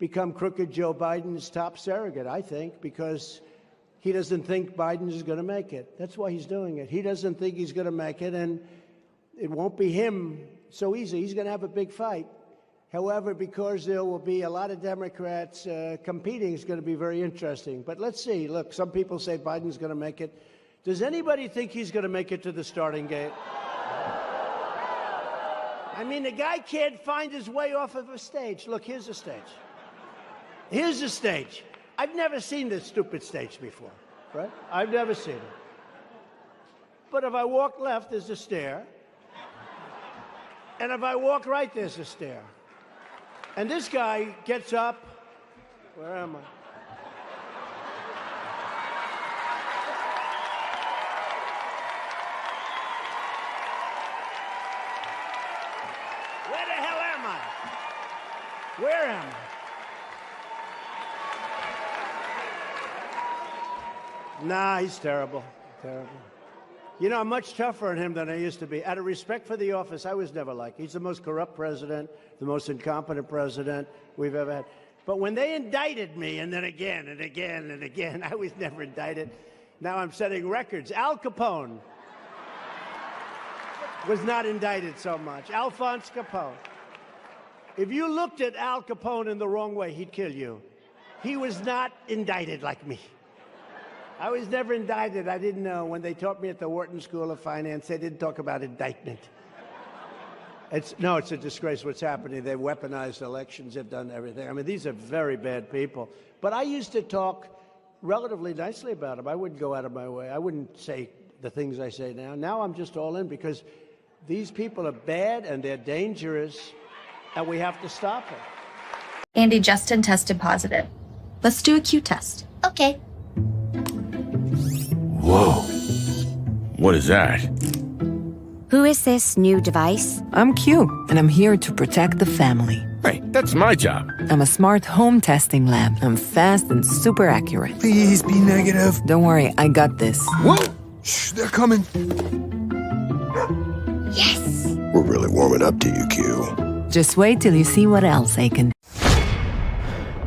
become crooked Joe Biden's top surrogate, I think, because he doesn't think Biden is going to make it. That's why he's doing it. He doesn't think he's going to make it, and it won't be him so easy. He's going to have a big fight. However, because there will be a lot of Democrats competing, it's going to be very interesting. But let's see. Look, some people say Biden's going to make it. Does anybody think he's going to make it to the starting gate? I mean, the guy can't find his way off of a stage. Look, here's a stage. Here's a stage. I've never seen this stupid stage before, right? I've never seen it. But if I walk left, there's a stair. And if I walk right, there's a stair. And this guy gets up. Where am I? Where the hell am I? Where am I? Nah, he's terrible. Terrible. You know, I'm much tougher on him than I used to be. Out of respect for the office, I was never like. He's the most corrupt president, the most incompetent president we've ever had. But when they indicted me, and then again and again and again, I was never indicted. Now I'm setting records. Al Capone was not indicted so much. Alphonse Capone. If you looked at Al Capone in the wrong way, he'd kill you. He was not indicted like me. I was never indicted. I didn't know. When they taught me at the Wharton School of Finance, they didn't talk about indictment. It's a disgrace what's happening. They've weaponized elections. They've done everything. I mean, these are very bad people. But I used to talk relatively nicely about them. I wouldn't go out of my way. I wouldn't say the things I say now. Now I'm just all in because these people are bad and they're dangerous, and we have to stop them. Andy, Justin tested positive. Let's do a Q test. Okay. Whoa. What is that? Who is this new device? I'm Q, and I'm here to protect the family. Hey, that's my job. I'm a smart home testing lab. I'm fast and super accurate. Please be negative. Don't worry, I got this. Whoa! Shh, they're coming. Yes! We're really warming up to you, Q. Just wait till you see what else I can.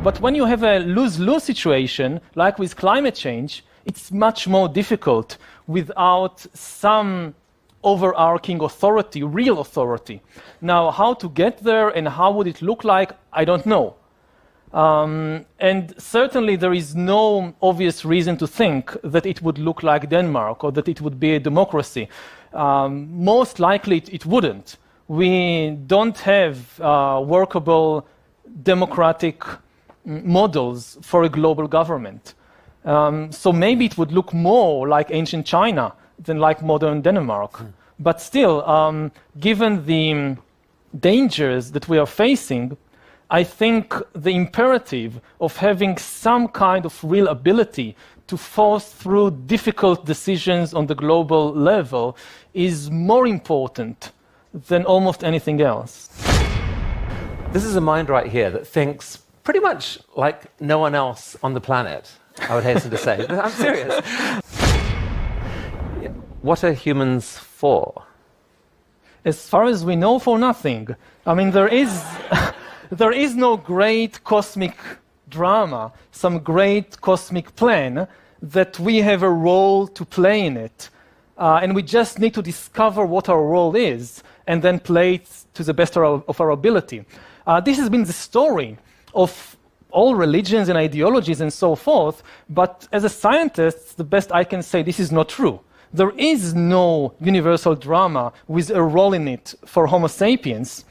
But when you have a lose-lose situation, like with climate change, it's much more difficult without some overarching authority, real authority. Now, how to get there and how would it look like, I don't know. And certainly there is no obvious reason to think that it would look like Denmark or that it would be a democracy. Most likely it wouldn't. We don't have workable democratic models for a global government. So maybe it would look more like ancient China than like modern Denmark. But still, given the dangers that we are facing, I think the imperative of having some kind of real ability to force through difficult decisions on the global level is more important than almost anything else. This is a mind right here that thinks pretty much like no one else on the planet, I would hasten to say. I'm serious. What are humans for? As far as we know, for nothing. I mean, there is no great cosmic drama, some great cosmic plan that we have a role to play in it. And we just need to discover what our role is and then play it to the best of our ability. This has been the story of all religions and ideologies and so forth, but as a scientist, the best I can say, this is not true. There is no universal drama with a role in it for Homo sapiens.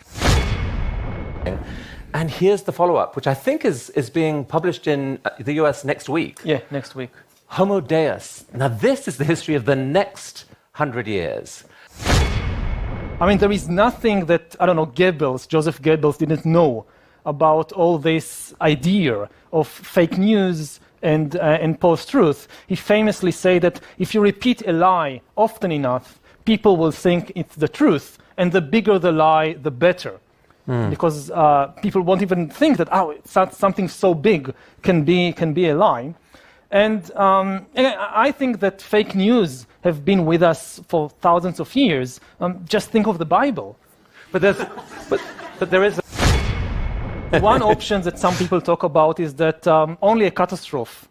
And here's the follow-up, which I think is being published in the US next week. Yeah, next week. Homo Deus. Now this is the history of the next 100 years. I mean, there is nothing that, I don't know, Joseph Goebbels didn't know about all this idea of fake news and post-truth. He famously said that if you repeat a lie often enough, people will think it's the truth, and the bigger the lie, the better. Because people won't even think that, something so big can be a lie. And I think that fake news have been with us for thousands of years. Just think of the Bible. But there is One option that some people talk about is that only a catastrophe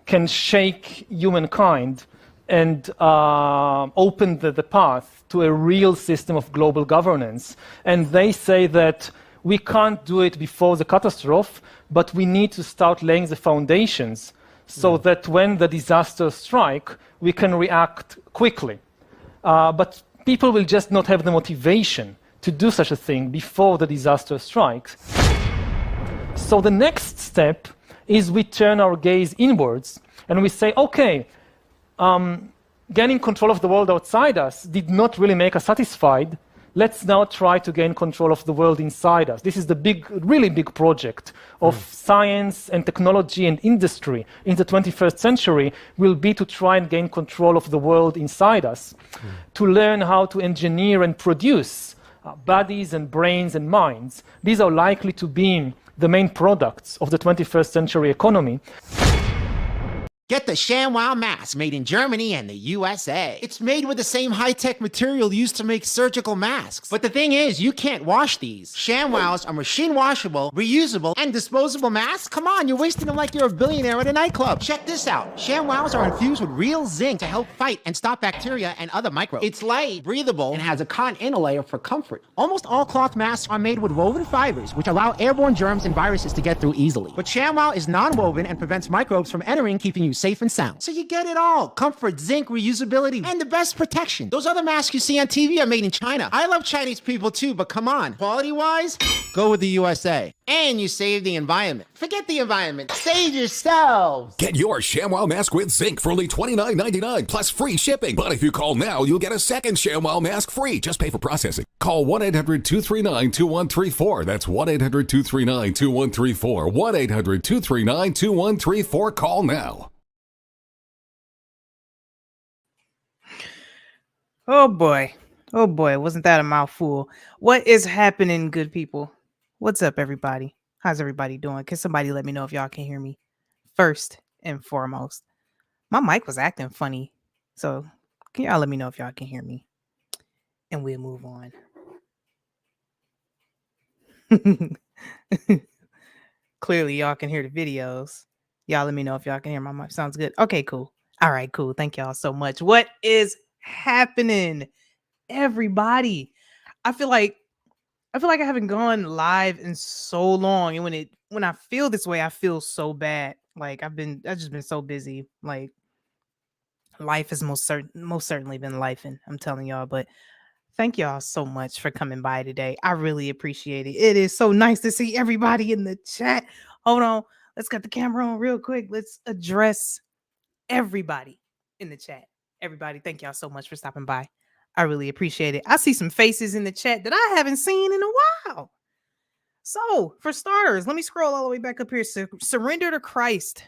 can shake humankind and open the path to a real system of global governance. And they say that we can't do it before the catastrophe, but we need to start laying the foundations so that when the disasters strike, we can react quickly. But people will just not have the motivation to do such a thing before the disaster strikes. So the next step is we turn our gaze inwards and we say, okay, gaining control of the world outside us did not really make us satisfied. Let's now try to gain control of the world inside us. This is the big, really big project of science and technology and industry in the 21st century will be to try and gain control of the world inside us, to learn how to engineer and produce bodies and brains and minds. These are likely to be the main products of the 21st century economy. Get the ShamWow mask made in Germany and the USA. It's made with the same high-tech material used to make surgical masks. But the thing is, you can't wash these. ShamWows are machine washable, reusable, and disposable masks? Come on, you're wasting them like you're a billionaire at a nightclub. Check this out. ShamWows are infused with real zinc to help fight and stop bacteria and other microbes. It's light, breathable, and has a cotton inner layer for comfort. Almost all cloth masks are made with woven fibers, which allow airborne germs and viruses to get through easily. But ShamWow is non-woven and prevents microbes from entering, keeping you safe and sound. So you get it all. Comfort, zinc, reusability, and the best protection. Those other masks you see on TV are made in China. I love Chinese people too, but come on. Quality-wise, go with the USA. And you save the environment. Forget the environment. Save yourselves. Get your ShamWow mask with zinc for only $29.99 plus free shipping. But if you call now, you'll get a second ShamWow mask free. Just pay for processing. Call 1-800-239-2134. That's 1-800-239-2134. 1-800-239-2134. Call now. Oh boy. Wasn't that a mouthful? What is happening, good people? What's up, everybody? How's everybody doing? Can somebody let me know if y'all can hear me? First and foremost, my mic was acting funny. So can y'all let me know if y'all can hear me? And we'll move on. Clearly, y'all can hear the videos. Y'all let me know if y'all can hear my mic. Sounds good. Okay, cool. All right, cool. Thank y'all so much. What is happening, everybody? I feel like I haven't gone live in so long, and when I feel this way, I feel so bad. Like I've just been so busy. Like life has most certainly been lifing. I'm telling y'all, but thank y'all so much for coming by today. I really appreciate it. It is so nice to see everybody in the chat. Hold on, let's get the camera on real quick. Let's address everybody in the chat. Everybody, thank y'all so much for stopping by. I really appreciate it. I see some faces in the chat that I haven't seen in a while. So, for starters, let me scroll all the way back up here. Surrender to Christ.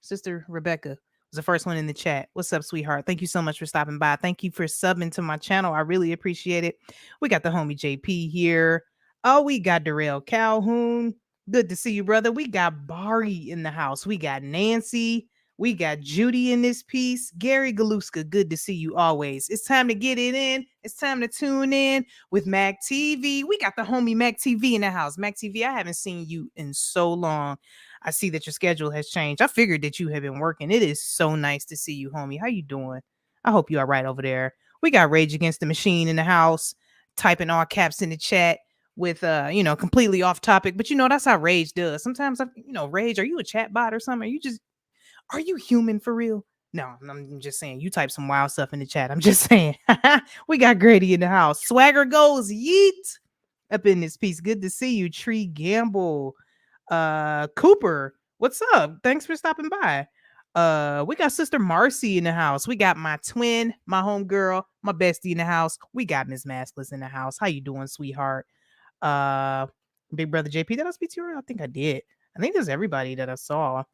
Sister Rebecca was the first one in the chat. What's up, sweetheart? Thank you so much for stopping by. Thank you for subbing to my channel. I really appreciate it. We got the homie JP here. Oh, we got Darrell Calhoun. Good to see you, brother. We got Bari in the house. We got Nancy. We got Judy in this piece. Gary Galuska, good to see you always. It's time to get it in. It's time to tune in with Mac TV. We got the homie Mac TV in the house. Mac TV, I haven't seen you in so long. I see that your schedule has changed. I figured that you have been working. It is so nice to see you, homie. How you doing? I hope you are right over there. We got Rage Against the Machine in the house, typing all caps in the chat with, completely off topic. But, that's how Rage does. Sometimes, Rage, are you a chat bot or something? Are you human for real? No, I'm just saying you type some wild stuff in the chat. I'm just saying. We got Grady in the house. Swagger goes yeet up in this piece. Good to see you, Tree Gamble. Cooper, what's up? Thanks for stopping by. We got Sister Marcy in the house. We got my twin, my homegirl, my bestie in the house. We got Miss Maskless in the house. How you doing, sweetheart? Big brother JP, did I speak to you? I think I did. I think there's everybody that I saw,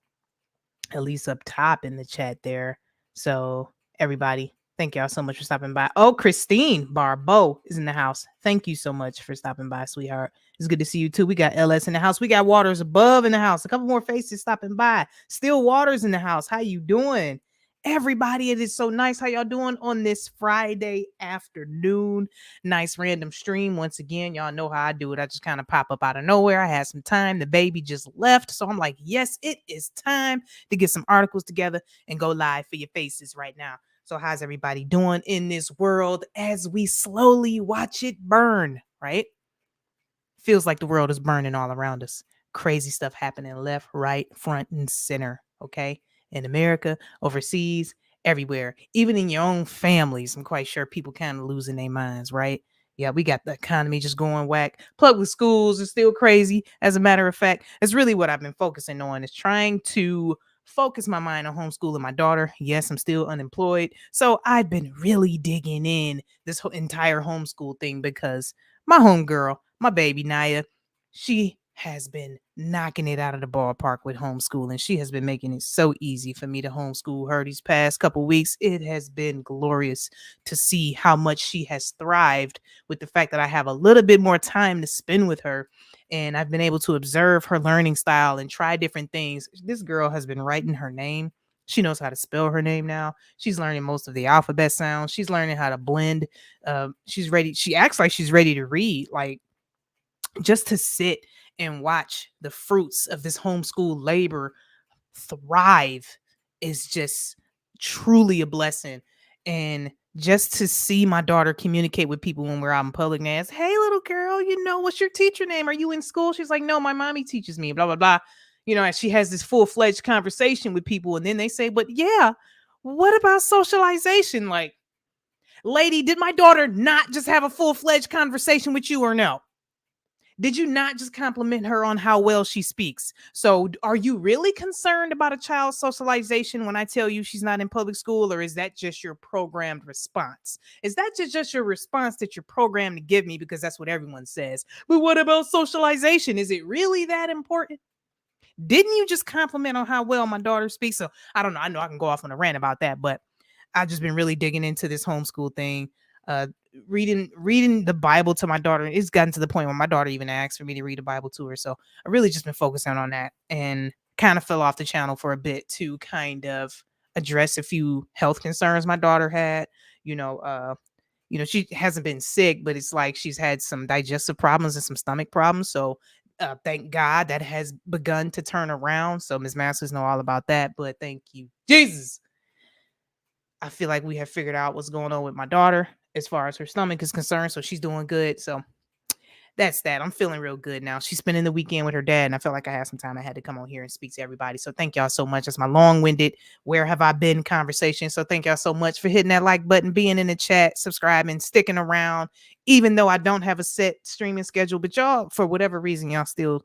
at least up top in the chat there. So everybody, thank y'all so much for stopping by. Oh, Christine Barbeau is in the house. Thank you so much for stopping by, sweetheart. It's good to see you too. We got LS in the house. We got Waters Above in the house. A couple more faces stopping by. Still Waters in the house. How you doing? everybody? It is so nice. How y'all doing on this Friday afternoon? Nice random stream. Once again, y'all know how I do it. I just kind of pop up out of nowhere. I had some time. The baby just left. So I'm like, yes, it is time to get some articles together and go live for your faces right now. So how's everybody doing in this world as we slowly watch it burn, right? Feels like the world is burning all around us. Crazy stuff happening left, right, front, and center. Okay. In America, overseas, everywhere, even in your own families. I'm quite sure people kind of losing their minds, right? Yeah, we got the economy just going whack. Public schools are still crazy. As a matter of fact, it's really what I've been focusing on is trying to focus my mind on homeschooling my daughter. Yes, I'm still unemployed. So I've been really digging in this whole entire homeschool thing because my homegirl, my baby Naya, she has been knocking it out of the ballpark with homeschooling. She has been making it so easy for me to homeschool her these past couple weeks. It has been glorious to see how much she has thrived with the fact that I have a little bit more time to spend with her. And I've been able to observe her learning style and try different things. This girl has been writing her name. She knows how to spell her name now. She's learning most of the alphabet sounds. She's learning how to blend. She's ready. She acts like she's ready to read. Like, just to sit and watch the fruits of this homeschool labor thrive is just truly a blessing. And just to see my daughter communicate with people when we're out in public and ask, hey, little girl, what's your teacher name? Are you in school? She's like, no, my mommy teaches me, blah, blah, blah. And she has this full-fledged conversation with people. And then they say, but yeah, what about socialization? Like, lady, did my daughter not just have a full-fledged conversation with you or no? Did you not just compliment her on how well she speaks? So are you really concerned about a child's socialization when I tell you she's not in public school, or is that just your programmed response? Is that just your response that you're programmed to give me because that's what everyone says? But what about socialization? Is it really that important? Didn't you just compliment on how well my daughter speaks? So I don't know. I know I can go off on a rant about that, but I've just been really digging into this homeschool thing. Reading the Bible to my daughter. It's gotten to the point where my daughter even asked for me to read the Bible to her. So I really just been focusing on that and kind of fell off the channel for a bit to kind of address a few health concerns my daughter had. She hasn't been sick, but it's like she's had some digestive problems and some stomach problems. So thank God that has begun to turn around. So Ms. Masters know all about that. But thank you, Jesus. I feel like we have figured out what's going on with my daughter as far as her stomach is concerned. So she's doing good. So that's that. I'm feeling real good now. She's spending the weekend with her dad, and I felt like I had some time. I had to come on here and speak to everybody. So thank y'all so much. That's my long-winded where have I been conversation. So thank y'all so much for hitting that like button, being in the chat, subscribing, sticking around, even though I don't have a set streaming schedule. But y'all, for whatever reason, y'all still,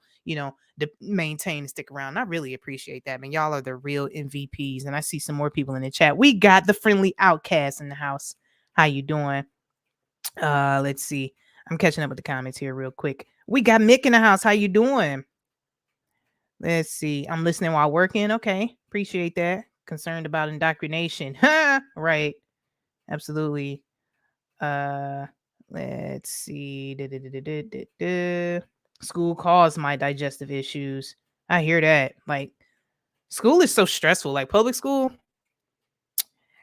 maintain and stick around. I really appreciate that, man. Y'all are the real MVPs. And I see some more people in the chat. We got the friendly outcast in the house. How you doing? Let's see. I'm catching up with the comments here real quick. We got Mick in the house. How you doing? Let's see. I'm listening while working. Okay. Appreciate that. Concerned about indoctrination. Right. Absolutely. Let's see. School caused my digestive issues. I hear that. Like, school is so stressful. Like, public school.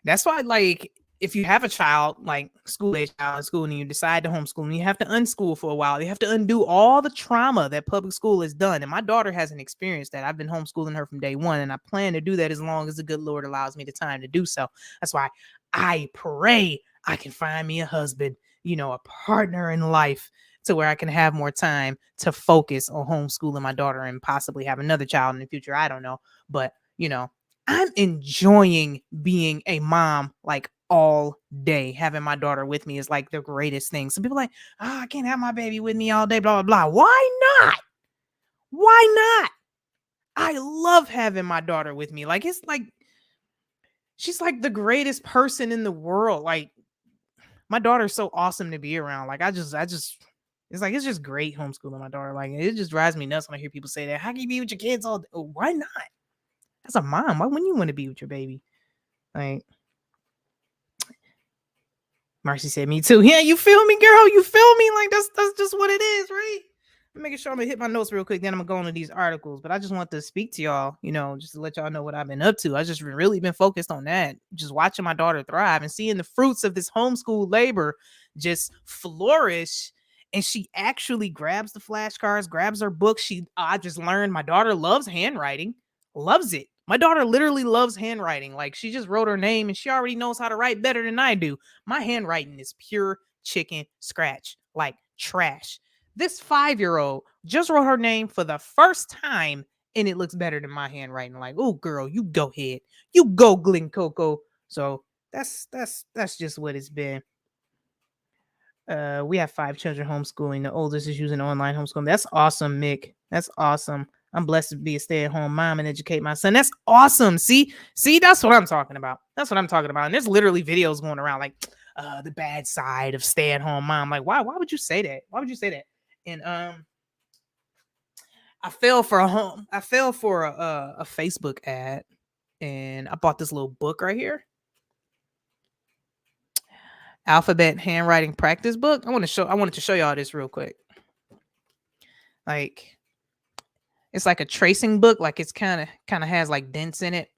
That's why, like, if you have a child, like school-age child in school, and you decide to homeschool, and you have to unschool for a while, you have to undo all the trauma that public school has done. And my daughter hasn't experienced that. I've been homeschooling her from day one, and I plan to do that as long as the good Lord allows me the time to do so. That's why I pray I can find me a husband, a partner in life, to where I can have more time to focus on homeschooling my daughter and possibly have another child in the future. I don't know. But, I'm enjoying being a mom, like, all day. Having my daughter with me is like the greatest thing. Some people are like, I can't have my baby with me all day, blah, blah, blah. Why not? Why not? I love having my daughter with me. Like, it's like, she's like the greatest person in the world. Like, my daughter's so awesome to be around. Like, it's just great homeschooling my daughter. Like, it just drives me nuts when I hear people say that. How can you be with your kids all day? Why not? As a mom, why wouldn't you want to be with your baby? Like, Marcy said, me too. Yeah, you feel me, girl? You feel me? Like, that's just what it is, right? making sure I'm gonna hit my notes real quick. Then I'm gonna go into these articles. But I just want to speak to y'all, just to let y'all know what I've been up to. I just really been focused on that, just watching my daughter thrive and seeing the fruits of this homeschool labor just flourish. And she actually grabs the flashcards, grabs her book. I just learned my daughter loves handwriting, loves it. My daughter literally loves handwriting. Like, she just wrote her name and she already knows how to write better than I do. My handwriting is pure chicken scratch, like trash. This 5-year-old just wrote her name for the first time and it looks better than my handwriting. Like, oh girl, you go ahead. You go, Glen Coco. So that's just what it's been. We have 5 children homeschooling. The oldest is using online homeschooling. That's awesome, Mick. That's awesome. I'm blessed to be a stay-at-home mom and educate my son. That's awesome. See, that's what I'm talking about. That's what I'm talking about. And there's literally videos going around like the bad side of stay-at-home mom. Like, why would you say that? Why would you say that? And I fell for a Facebook ad, and I bought this little book right here. Alphabet handwriting practice book. I wanted to show y'all this real quick. Like, it's like a tracing book. Like, it's kind of has like dents in it,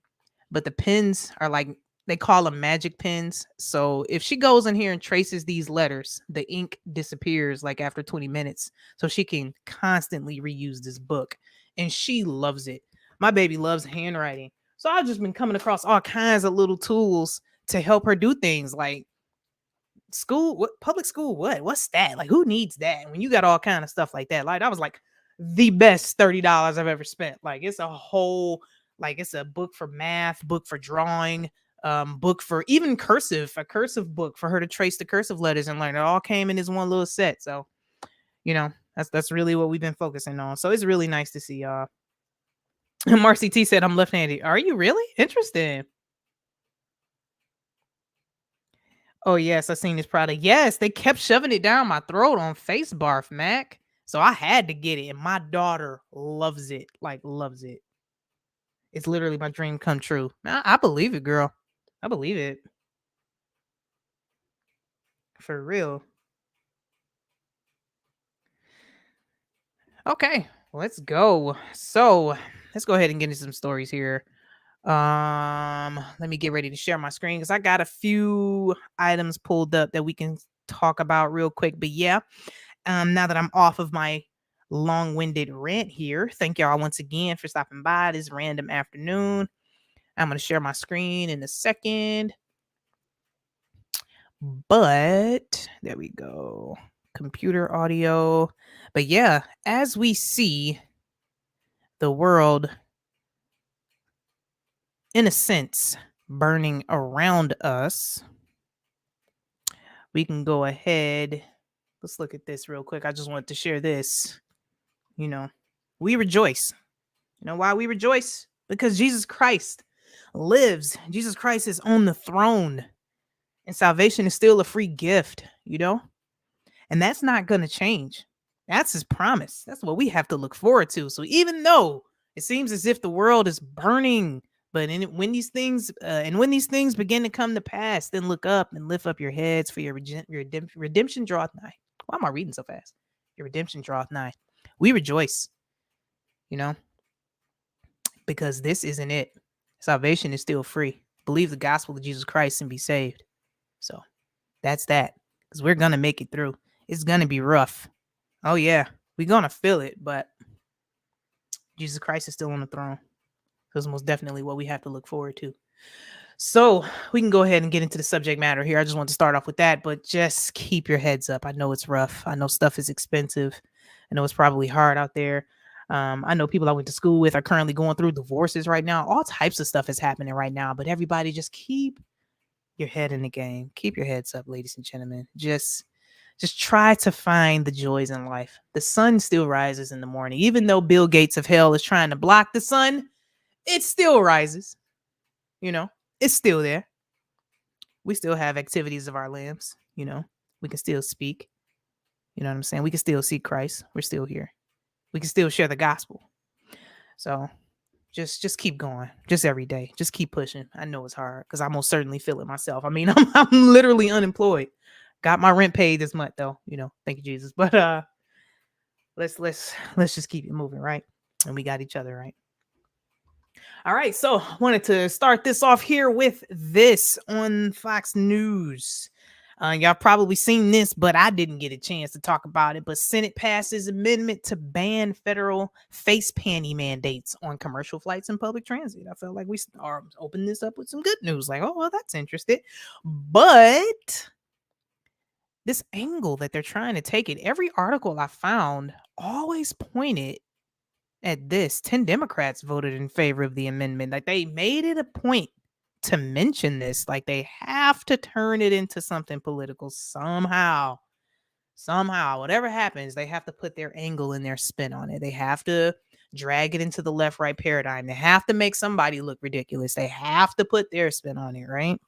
but the pens are like, they call them magic pens. So if she goes in here and traces these letters, the ink disappears like after 20 minutes. So she can constantly reuse this book, and she loves it. My baby loves handwriting. So I've just been coming across all kinds of little tools to help her do things like public school. What's that? Like, who needs that when you got all kind of stuff like that? Like, that was like the best $30 I've ever spent. Like, it's a whole, like, it's a book for math, book for drawing, book for even cursive, a cursive book for her to trace the cursive letters and learn. It all came in this one little set. So, that's really what we've been focusing on. So it's really nice to see y'all. Marcy T said, I'm left-handed. Are you really? Interesting. Oh, yes, I seen this product. Yes, they kept shoving it down my throat on Face Barf, Mac. So I had to get it, and my daughter loves it. Like, loves it. It's literally my dream come true. I believe it, girl. I believe it. For real. Okay, let's go. So let's go ahead and get into some stories here. Let me get ready to share my screen because I got a few items pulled up that we can talk about real quick. But yeah, now that I'm off of my long-winded rant here, thank y'all once again for stopping by this random afternoon. I'm going to share my screen in a second. But there we go. Computer audio. But yeah, as we see the world, in a sense, burning around us, we can go ahead. Let's look at this real quick. I just wanted to share this. We rejoice. You know why we rejoice? Because Jesus Christ lives. Jesus Christ is on the throne. And salvation is still a free gift, And that's not going to change. That's his promise. That's what we have to look forward to. So even though it seems as if the world is burning, but when these things begin to come to pass, then look up and lift up your heads, for your redemption draweth nigh. Why am I reading so fast? Your redemption draweth nigh. We rejoice, because this isn't it. Salvation is still free. Believe the gospel of Jesus Christ and be saved. So that's that, because we're going to make it through. It's going to be rough. Oh, yeah, we're going to feel it, but Jesus Christ is still on the throne. That's most definitely what we have to look forward to. So we can go ahead and get into the subject matter here. I just want to start off with that, but just keep your heads up. I know it's rough. I know stuff is expensive. I know it's probably hard out there. I know people I went to school with are currently going through divorces right now. All types of stuff is happening right now, but everybody just keep your head in the game. Keep your heads up, ladies and gentlemen. Just try to find the joys in life. The sun still rises in the morning. Even though Bill Gates of hell is trying to block the sun, it still rises. It's still there. We still have activities of our limbs. We can still speak. You know what I'm saying? We can still see Christ. We're still here. We can still share the gospel. So just keep going. Just every day. Just keep pushing. I know it's hard because I most certainly feel it myself. I mean, I'm literally unemployed. Got my rent paid this month though. Thank you, Jesus. But let's just keep it moving, right? And we got each other, right? All right, so I wanted to start this off here with this on Fox News. Y'all probably seen this, but I didn't get a chance to talk about it. But Senate passes amendment to ban federal face panty mandates on commercial flights and public transit. I felt like we are opening this up with some good news. Like, oh, well, that's interesting. But this angle that they're trying to take it, every article I found always pointed at this. 10 Democrats voted in favor of the amendment. Like, they made it a point to mention this. Like, they have to turn it into something political somehow. Whatever happens, they have to put their angle and their spin on it. They have to drag it into the left-right paradigm. They have to make somebody look ridiculous. They have to put their spin on it, right?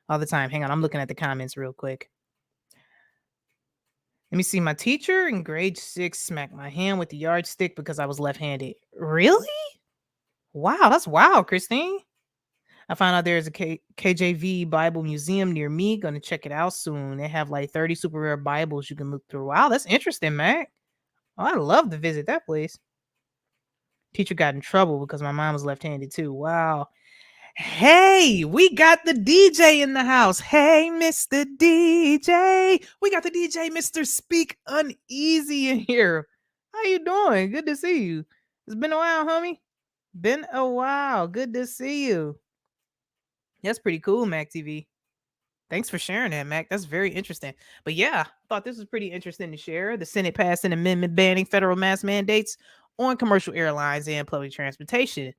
All the time. Hang on, I'm looking at the comments real quick. Let me see. My teacher in grade 6 smacked my hand with the yardstick because I was left-handed. Really? Wow, that's wild, Christine. I found out there's a KJV Bible museum near me. Gonna check it out soon. They have like 30 super rare Bibles you can look through. Wow, that's interesting, Mac. Oh, I'd love to visit that place. Teacher got in trouble because my mom was left-handed too. Wow. Hey, we got the DJ in the house. Hey, Mr. DJ. We got the DJ, Mr. Speak Uneasy in here. How you doing? Good to see you. It's been a while, homie. Been a while. Good to see you. That's pretty cool, Mac TV. Thanks for sharing that, Mac. That's very interesting. But yeah, I thought this was pretty interesting to share. The Senate passed an amendment banning federal mask mandates on commercial airlines and public transportation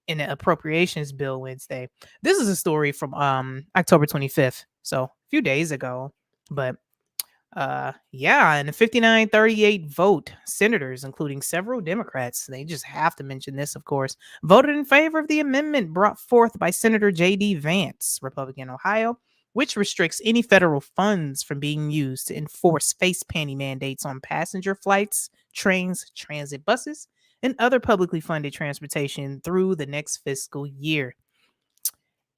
in the appropriations bill Wednesday. This is a story from October 25th, so a few days ago. But yeah, in a 59-38 vote, senators, including several Democrats, they just have to mention this, of course, voted in favor of the amendment brought forth by Senator J.D. Vance, Republican, Ohio, which restricts any federal funds from being used to enforce face panty mandates on passenger flights, trains, transit buses, and other publicly funded transportation through the next fiscal year.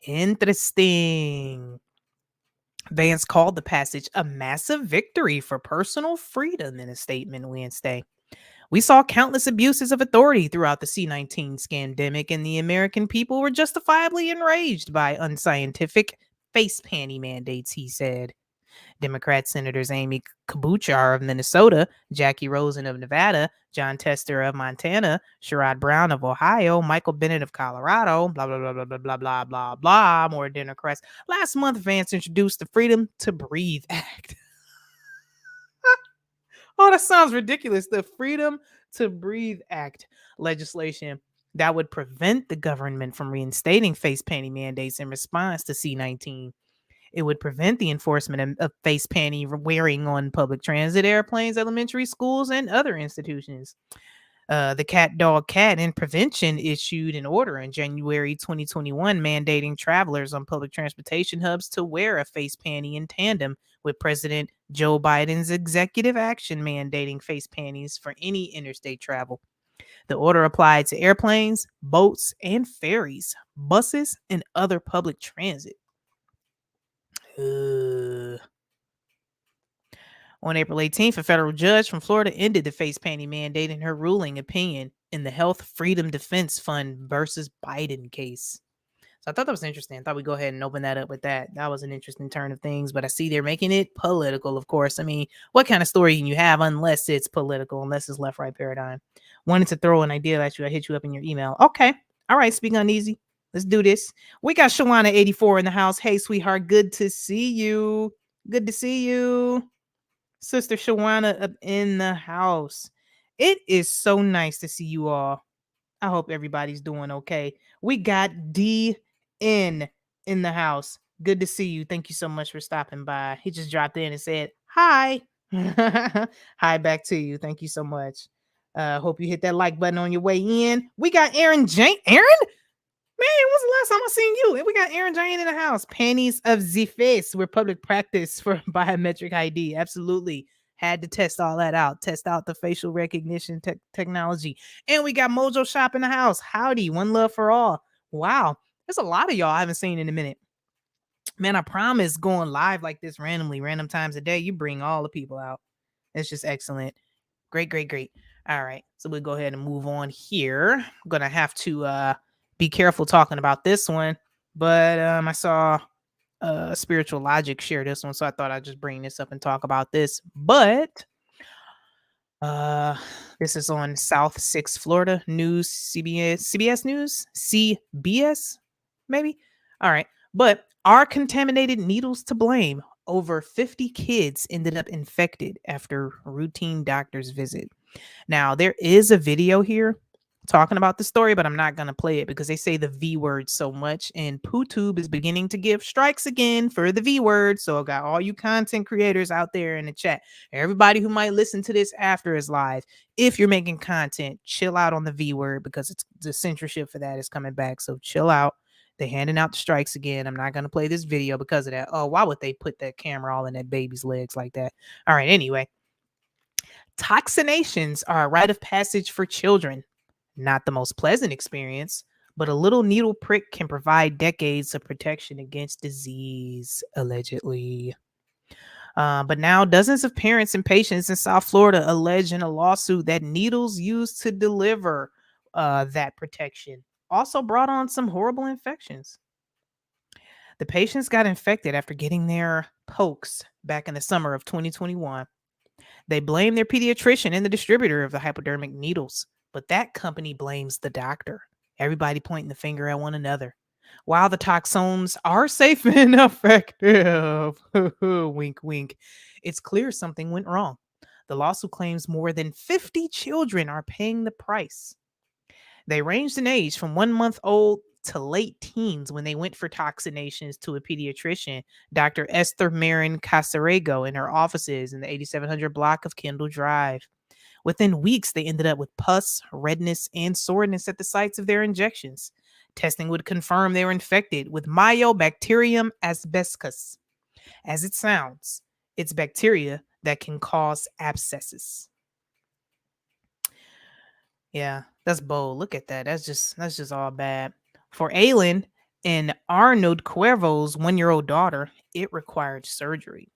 Interesting. Vance called the passage a massive victory for personal freedom in a statement Wednesday. We saw countless abuses of authority throughout the C-19 scandemic, and the American people were justifiably enraged by unscientific face panty mandates, he said. Democrat Senators Amy Klobuchar of Minnesota, Jackie Rosen of Nevada, John Tester of Montana, Sherrod Brown of Ohio, Michael Bennett of Colorado, blah, blah, blah, blah, blah, blah, blah, blah, blah, more Democrats. Last month, Vance introduced the Freedom to Breathe Act. Oh, that sounds ridiculous. The Freedom to Breathe Act legislation that would prevent the government from reinstating face panty mandates in response to C-19. It would prevent the enforcement of face panty wearing on public transit, airplanes, elementary schools, and other institutions. The Cat Dog Cat and Prevention issued an order in January 2021 mandating travelers on public transportation hubs to wear a face panty in tandem with President Joe Biden's executive action mandating face panties for any interstate travel. The order applied to airplanes, boats, and ferries, buses, and other public transit. On April 18th, a federal judge from Florida ended the face panty mandate in her ruling opinion in the Health Freedom Defense Fund versus Biden case. So I thought that was interesting. I thought we'd go ahead and open that up with that. That was an interesting turn of things, but I see they're making it political, of course. I mean, what kind of story can you have unless it's political, unless it's left-right paradigm? Wanted to throw an idea at you. I hit you up in your email. Okay. All right. Speak uneasy. Let's do this. We got Shawana84 in the house. Hey, sweetheart. Good to see you. Good to see you. Sister Shawana up in the house. It is so nice to see you all. I hope everybody's doing okay. We got DN in the house. Good to see you. Thank you so much for stopping by. He just dropped in and said, hi. Hi back to you. Thank you so much. Hope you hit that like button on your way in. We got Aaron Jane. Aaron? Man, when's the last time I seen you? And we got Aaron Jane in the house. Panties of the face. We're public practice for biometric ID. Absolutely. Had to test all that out. Test out the facial recognition technology. And we got Mojo Shop in the house. Howdy. One love for all. Wow. There's a lot of y'all I haven't seen in a minute. Man, I promise going live like this randomly, random times a day, you bring all the people out. It's just excellent. Great, great, great. All right. So we'll go ahead and move on here. I'm gonna have to be careful talking about this one. But I saw Spiritual Logic share this one, so I thought I'd just bring this up and talk about this. But this is on South 6 Florida News, CBS News, CBS, maybe. All right. But are contaminated needles to blame? Over 50 kids ended up infected after routine doctor's visit. Now, there is a video here talking about the story, but I'm not going to play it because they say the V word so much, and PooTube is beginning to give strikes again for the V word. So I got all you content creators out there in the chat, everybody who might listen to this after is live. If you're making content, chill out on the V word because it's the censorship for that is coming back. So chill out. They're handing out the strikes again. I'm not going to play this video because of that. Oh, why would they put that camera all in that baby's legs like that? All right. Anyway, toxinations are a rite of passage for children. Not the most pleasant experience, but a little needle prick can provide decades of protection against disease, allegedly. But now dozens of parents and patients in South Florida allege in a lawsuit that needles used to deliver that protection also brought on some horrible infections. The patients got infected after getting their pokes back in the summer of 2021. They blame their pediatrician and the distributor of the hypodermic needles, but that company blames the doctor. Everybody pointing the finger at one another. While the toxones are safe and effective, wink, wink, it's clear something went wrong. The lawsuit claims more than 50 children are paying the price. They ranged in age from 1 month old to late teens when they went for toxinations to a pediatrician, Dr. Esther Marin Casarego, in her offices in the 8700 block of Kendall Drive. Within weeks, they ended up with pus, redness, and soreness at the sites of their injections. Testing would confirm they were infected with Mycobacterium asbestos. As it sounds, it's bacteria that can cause abscesses. Yeah, that's bold. Look at that. That's just all bad. For Aylin and Arnold Cuervo's 1-year-old daughter, it required surgery.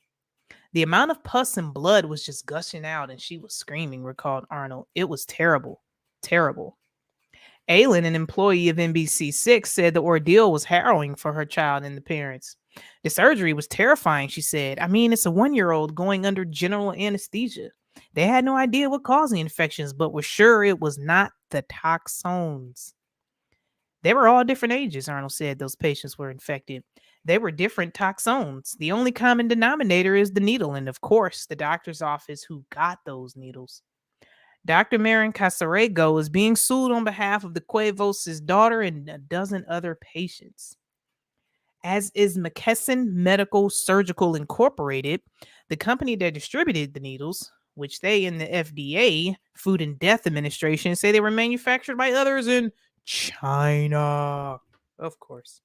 The amount of pus and blood was just gushing out, and she was screaming, recalled Arnold. It was terrible. Terrible. Aylin, an employee of NBC6, said the ordeal was harrowing for her child and the parents. The surgery was terrifying, she said. I mean, it's a 1-year-old going under general anesthesia. They had no idea what caused the infections, but were sure it was not the toxones. They were all different ages, Arnold said. Those patients were infected. They were different toxones. The only common denominator is the needle, and of course, the doctor's office who got those needles. Dr. Marin Casarego is being sued on behalf of the Cuervos' daughter and a dozen other patients. As is McKesson Medical Surgical Incorporated, the company that distributed the needles, which they and the FDA, Food and Death Administration, say they were manufactured by others in China. Of course.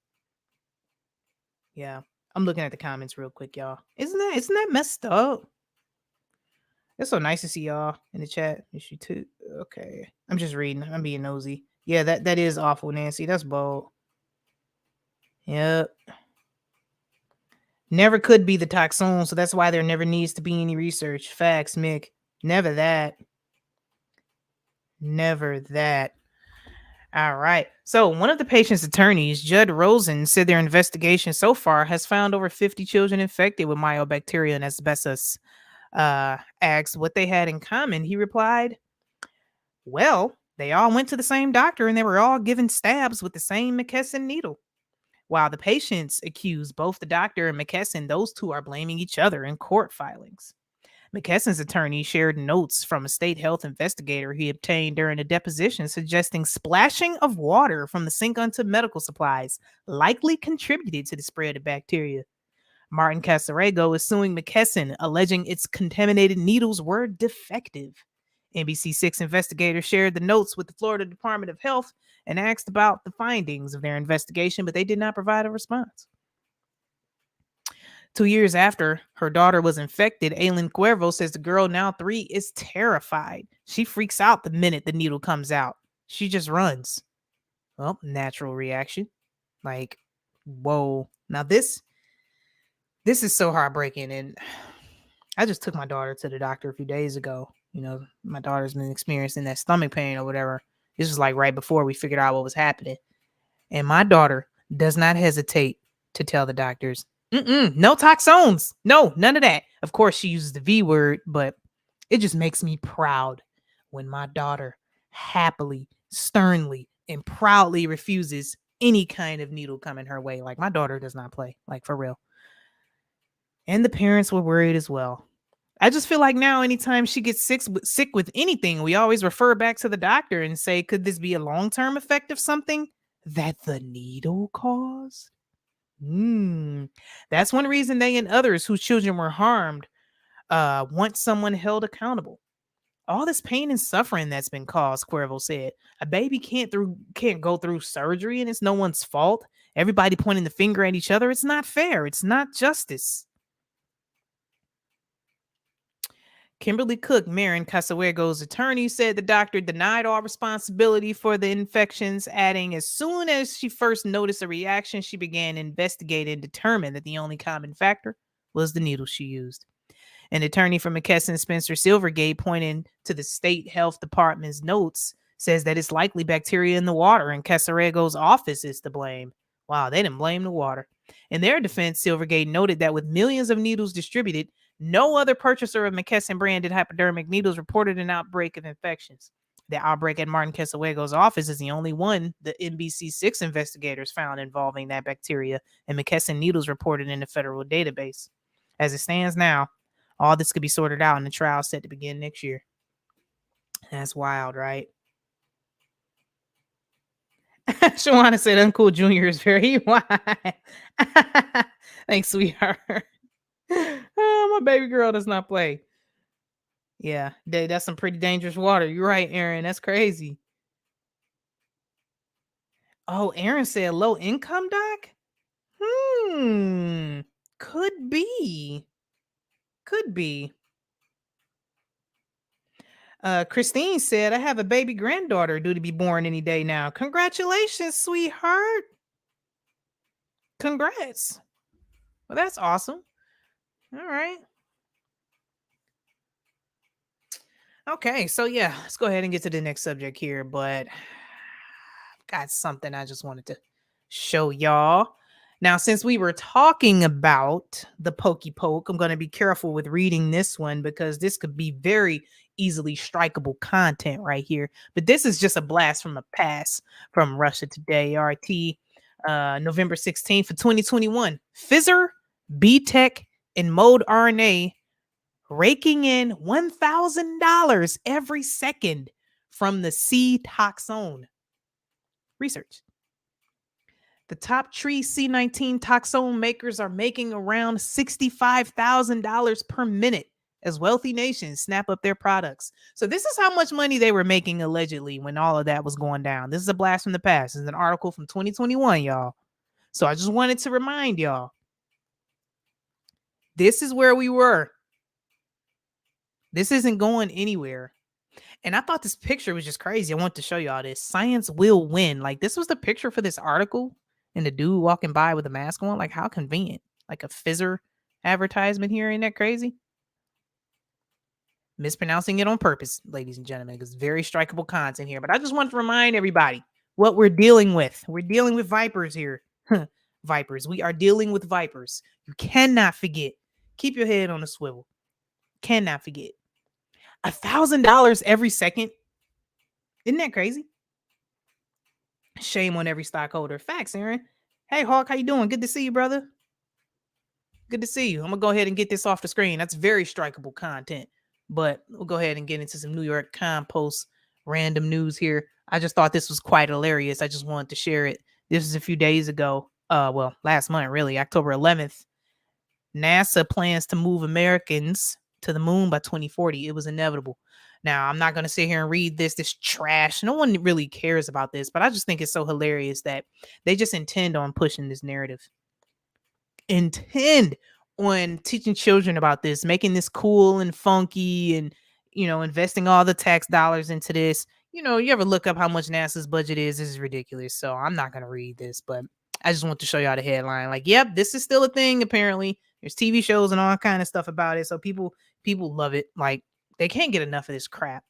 Yeah. I'm looking at the comments real quick, y'all. Isn't that messed up? It's so nice to see y'all in the chat. Issue 2. Okay. I'm just reading. I'm being nosy. Yeah, that is awful, Nancy. That's bold. Yep. Never could be the toxone, so that's why there never needs to be any research. Facts, Mick. Never that. Never that. All right. So one of the patient's attorneys, Judd Rosen, said their investigation so far has found over 50 children infected with Mycobacterium and asbestos. Asked what they had in common, he replied, well, they all went to the same doctor and they were all given stabs with the same McKesson needle. While the patients accused both the doctor and McKesson, those two are blaming each other in court filings. McKesson's attorney shared notes from a state health investigator he obtained during a deposition suggesting splashing of water from the sink onto medical supplies likely contributed to the spread of bacteria. Martin Casarego is suing McKesson, alleging its contaminated needles were defective. NBC6 investigators shared the notes with the Florida Department of Health and asked about the findings of their investigation, but they did not provide a response. 2 years after her daughter was infected, Aylin Cuervo says the girl, now 3, is terrified. She freaks out the minute the needle comes out. She just runs. Well, natural reaction. Like, whoa. Now this is so heartbreaking, and I just took my daughter to the doctor a few days ago. My daughter's been experiencing that stomach pain or whatever. This was like right before we figured out what was happening. And my daughter does not hesitate to tell the doctors, no toxones. No, none of that. Of course, she uses the V word, but it just makes me proud when my daughter happily, sternly, and proudly refuses any kind of needle coming her way. Like, my daughter does not play, like, for real. And the parents were worried as well. I just feel like now, anytime she gets sick with anything, we always refer back to the doctor and say, could this be a long-term effect of something that the needle caused? That's one reason they and others whose children were harmed want someone held accountable. All this pain and suffering that's been caused, Cuervo said. A baby can't go through surgery, and it's no one's fault. Everybody pointing the finger at each other. It's not fair. It's not justice. Kimberly Cook, Marin Casawego's attorney, said the doctor denied all responsibility for the infections, adding, as soon as she first noticed a reaction, she began investigating and determined that the only common factor was the needle she used. An attorney from McKesson, Spencer Silvergate, pointing to the state health department's notes, says that it's likely bacteria in the water and Casarego's office is to blame. Wow, they didn't blame the water. In their defense, Silvergate noted that with millions of needles distributed, no other purchaser of McKesson branded hypodermic needles reported an outbreak of infections. The outbreak at Martin Casawego's office is the only one the NBC6 investigators found involving that bacteria, and McKesson needles reported in the federal database. As it stands now, all this could be sorted out in the trial set to begin next year. That's wild, right? Shawana said Uncool Jr. is very wise. Thanks, sweetheart. Oh, my baby girl does not play. Yeah, that's some pretty dangerous water. You're right, Aaron. That's crazy. Oh, Aaron said low income, doc? Could be. Could be. Christine said, I have a baby granddaughter due to be born any day now. Congratulations, sweetheart. Congrats. Well, that's awesome. All right. Okay, so yeah, let's go ahead and get to the next subject here, but I've got something I just wanted to show y'all. Now, since we were talking about the Pokey Poke, I'm going to be careful with reading this one because this could be very easily strikeable content right here. But this is just a blast from the past from Russia Today, RT, November 16th of 2021. Pfizer, B-Tech, and Mode RNA raking in $1,000 every second from the C-toxone research. The top tree C19 toxone makers are making around $65,000 per minute as wealthy nations snap up their products. So this is how much money they were making allegedly when all of that was going down. This is a blast from the past. This is an article from 2021, y'all. So I just wanted to remind y'all, this is where we were. This isn't going anywhere. And I thought this picture was just crazy. I want to show y'all this. Science will win. Like, this was the picture for this article. And the dude walking by with a mask on. Like, how convenient. Like a Pfizer advertisement here. Ain't that crazy? Mispronouncing it on purpose, ladies and gentlemen. It's very strikeable content here. But I just want to remind everybody what we're dealing with. We're dealing with vipers here. Vipers. We are dealing with vipers. You cannot forget. Keep your head on a swivel. Cannot forget. $1,000 every second. Isn't that crazy? Shame on every stockholder. Facts, Aaron. Hey, Hawk, how you doing? Good to see you, brother. Good to see you. I'm going to go ahead and get this off the screen. That's very strikeable content. But we'll go ahead and get into some New York Compost random news here. I just thought this was quite hilarious. I just wanted to share it. This is a few days ago. Well, last month, really, October 11th. NASA plans to move Americans to the moon by 2040. It was inevitable. Now, I'm not going to sit here and read this trash. No one really cares about this, but I just think it's so hilarious that they just intend on pushing this narrative. Intend on teaching children about this, making this cool and funky and, investing all the tax dollars into this. You ever look up how much NASA's budget is? This is ridiculous. So I'm not going to read this, but I just want to show y'all the headline. Like, yep, this is still a thing, apparently. There's TV shows and all kind of stuff about it. So people love it. Like they can't get enough of this crap.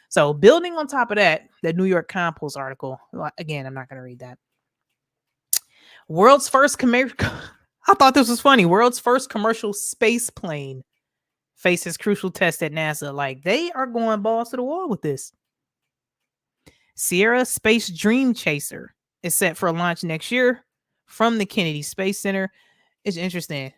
So building on top of that, the New York Compost article. Again, I'm not going to read that. World's first I thought this was funny. World's first commercial space plane faces crucial test at NASA. Like they are going balls to the wall with this. Sierra Space Dream Chaser is set for a launch next year from the Kennedy Space Center. It's interesting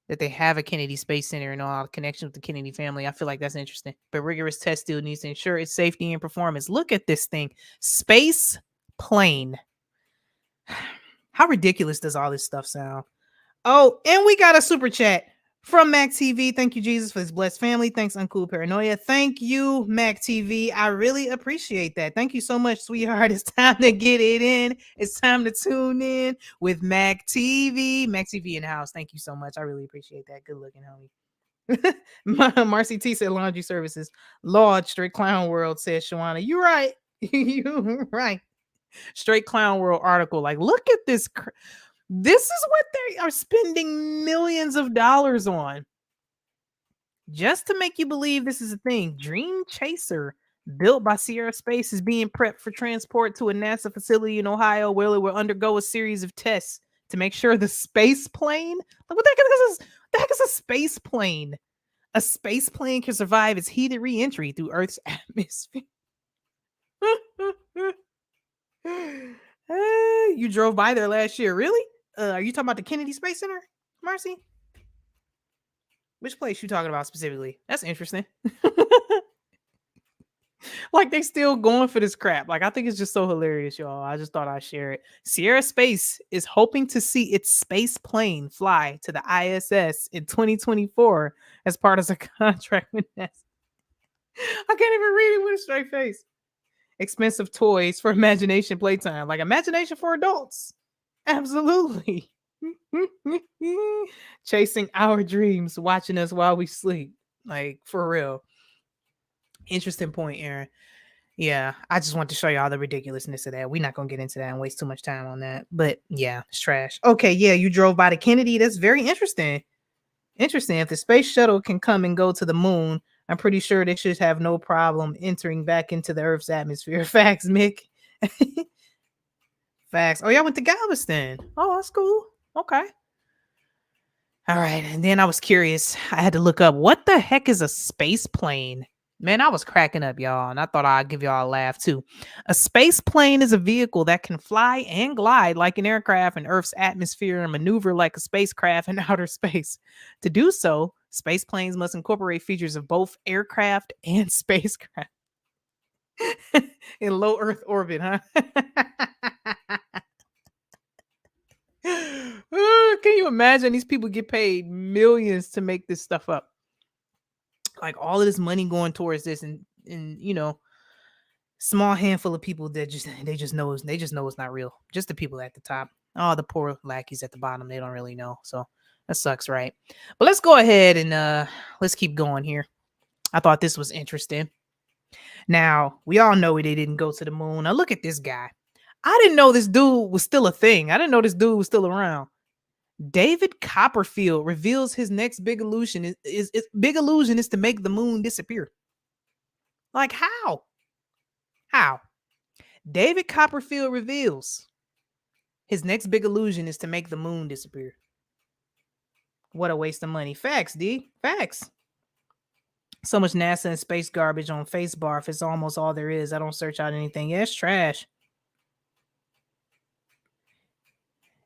that they have a Kennedy Space Center and all connection with the Kennedy family. I feel like that's interesting. But rigorous test still needs to ensure its safety and performance. Look at this thing. Space plane. How ridiculous does all this stuff sound? Oh, and we got a super chat from Mac TV. Thank you, Jesus, for his blessed family. Thanks, Uncoolparanoia. Thank you, Mac TV. I really appreciate that. Thank you so much, sweetheart. It's time to get it in. It's time to tune in with Mac TV. Mac TV in the house. Thank you so much. I really appreciate that. Good looking, homie. Marcy T said laundry services. Lord, straight clown world, says Shawana. You're right. You're right. Straight clown world article. Like, look at this. This is what they are spending millions of dollars on just to make you believe this is a thing. Dream Chaser, built by Sierra Space, is being prepped for transport to a NASA facility in Ohio where it will undergo a series of tests to make sure the space plane, like what the heck is a space plane? A space plane can survive its heated re-entry through Earth's atmosphere. You drove by there last year, really? Are you talking about the Kennedy Space Center, Marcy? Which place you talking about specifically? That's interesting. Like they still going for this crap. Like I think it's just so hilarious, y'all. I just thought I'd share it. Sierra Space is hoping to see its space plane fly to the ISS in 2024 as part of a contract with NASA. I can't even read it with a straight face. Expensive toys for imagination playtime, like imagination for adults. Absolutely. Chasing our dreams, watching us while we sleep. Like for real. Interesting point, Aaron. Yeah, I just want to show y'all the ridiculousness of that. We're not gonna get into that and waste too much time on that. But yeah, it's trash. Okay, yeah, you drove by the Kennedy. That's very interesting. Interesting. If the space shuttle can come and go to the moon, I'm pretty sure they should have no problem entering back into the Earth's atmosphere. Facts, Mick. Facts. Oh, y'all went to Galveston. Oh, that's cool. Okay. All right. And then I was curious. I had to look up what the heck is a space plane? Man, I was cracking up, y'all. And I thought I'd give y'all a laugh too. A space plane is a vehicle that can fly and glide like an aircraft in Earth's atmosphere and maneuver like a spacecraft in outer space. To do so, space planes must incorporate features of both aircraft and spacecraft. In low Earth orbit, huh? Can you imagine these people get paid millions to make this stuff up? Like all of this money going towards this, and you know, small handful of people that they just know it's not real. Just the people at the top. Oh, the poor lackeys at the bottom, they don't really know. So that sucks, right? But let's go ahead and let's keep going here. I thought this was interesting. Now, we all know they didn't go to the moon. Now look at this guy. I didn't know this dude was still a thing. I didn't know this dude was still around. David Copperfield reveals his next big illusion is to make the moon disappear. Like how? How? David Copperfield reveals his next big illusion is to make the moon disappear. What a waste of money. Facts, D. Facts. So much NASA and space garbage on Facebarf. It's almost all there is. I don't search out anything. Yeah, it's trash.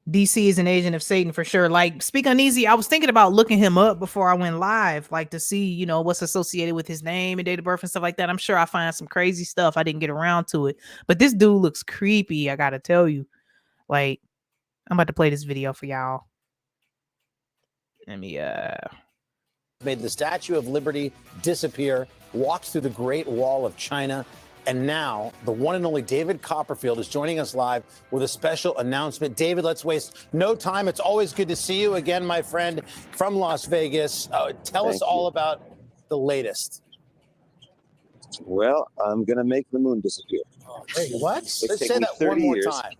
DC is an agent of Satan for sure. Like, Speak Uneasy, I was thinking about looking him up before I went live, like to see, you know, what's associated with his name and date of birth and stuff like that. I'm sure I find some crazy stuff. I didn't get around to it. But this dude looks creepy, I gotta tell you. Like, I'm about to play this video for y'all. Let me, made the Statue of Liberty disappear, walks through the Great Wall of China, and now the one and only David Copperfield is joining us live with a special announcement. David, let's waste no time. It's always good to see you again, my friend, from Las Vegas. Tell us all about the latest. Well, I'm going to make the moon disappear. Wait, what? Let's say that one more time.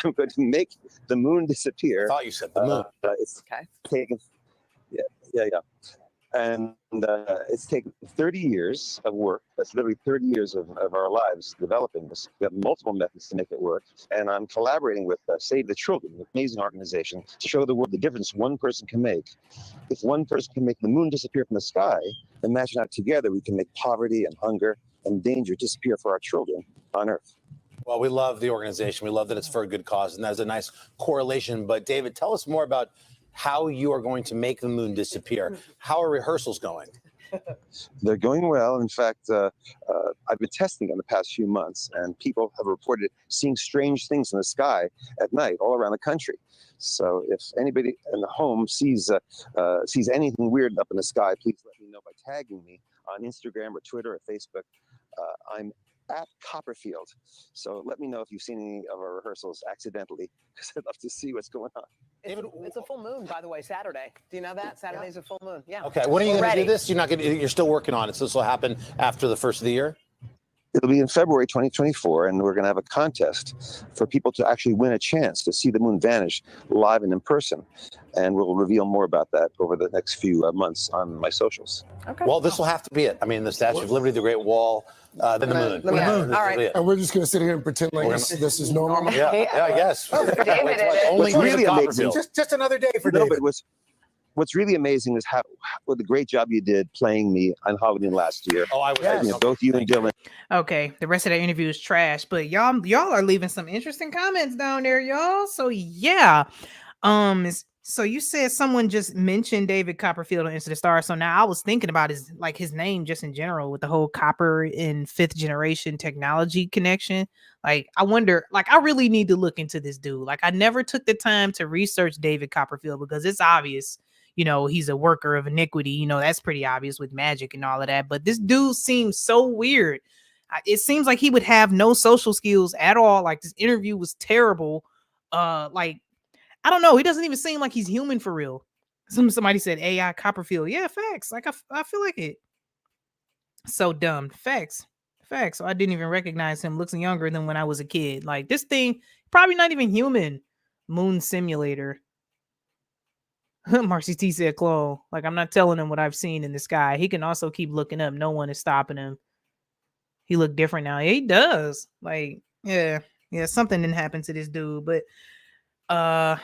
I'm going to make the moon disappear. I thought you said the moon. It's taken, yeah. And it's taken 30 years of work. That's literally 30 years of our lives developing this. We have multiple methods to make it work. And I'm collaborating with Save the Children, an amazing organization, to show the world the difference one person can make. If one person can make the moon disappear from the sky, imagine how together we can make poverty and hunger and danger disappear for our children on Earth. Well, we love the organization. We love that it's for a good cause. And there's a nice correlation. But David, tell us more about how you are going to make the moon disappear. How are rehearsals going? They're going well. In fact, I've been testing in the past few months, and people have reported seeing strange things in the sky at night all around the country. So if anybody in the home sees anything weird up in the sky, please let me know by tagging me on Instagram or Twitter or Facebook. I'm at Copperfield. So let me know if you've seen any of our rehearsals accidentally, because I'd love to see what's going on. It's a full moon, by the way, Saturday. Do you know that? Saturday's a full moon. Yeah. Okay. When are you going to do this? You're still working on it. So this will happen after the first of the year? It'll be in February 2024, and we're going to have a contest for people to actually win a chance to see the moon vanish live and in person. And we'll reveal more about that over the next few months on my socials. Okay. Well, this will have to be it. I mean, the Statue of Liberty, the Great Wall, then the moon. The moon. All right. And we're just going to sit here and pretend like this is normal. Yeah, I guess. David, Only really amazing. Just another day for No, David. but what's really amazing is what the great job you did playing me on Halloween last year. Oh, I was. Both you and Dylan. Okay, the rest of that interview is trash, but y'all are leaving some interesting comments down there, y'all. So yeah, so you said someone just mentioned David Copperfield on Into the Stars. So now I was thinking about his name just in general with the whole copper and fifth generation technology connection. Like, I wonder, I really need to look into this dude. Like, I never took the time to research David Copperfield because it's obvious, he's a worker of iniquity. That's pretty obvious with magic and all of that. But this dude seems so weird. It seems like he would have no social skills at all. Like, this interview was terrible. I don't know. He doesn't even seem like he's human for real. Somebody said AI Copperfield. Yeah, facts. Like, I feel like it. So dumb. Facts. So I didn't even recognize him. Looks younger than when I was a kid. Like, this thing, probably not even human. Moon simulator. Marcy T said clone. Like, I'm not telling him what I've seen in the sky. He can also keep looking up. No one is stopping him. He look different now. Yeah, he does. Like, yeah, something didn't happen to this dude. But yeah,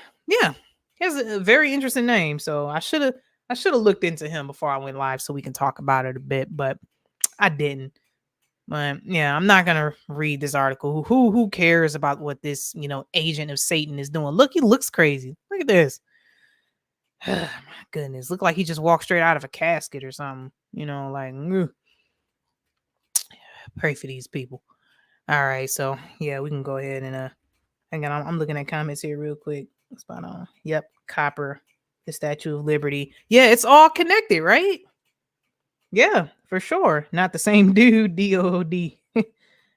he has a very interesting name. So I should have looked into him before I went live so we can talk about it a bit, but I didn't. But yeah, I'm not gonna read this article. Who cares about what this agent of Satan is doing? Look, he looks crazy. Look at this. My goodness, look like he just walked straight out of a casket or something. Pray for these people. All right, so yeah, we can go ahead and hang on. I'm looking at comments here real quick. Spot on. Yep, copper, the Statue of Liberty. Yeah, it's all connected, right? Yeah, for sure. Not the same dude. DOD.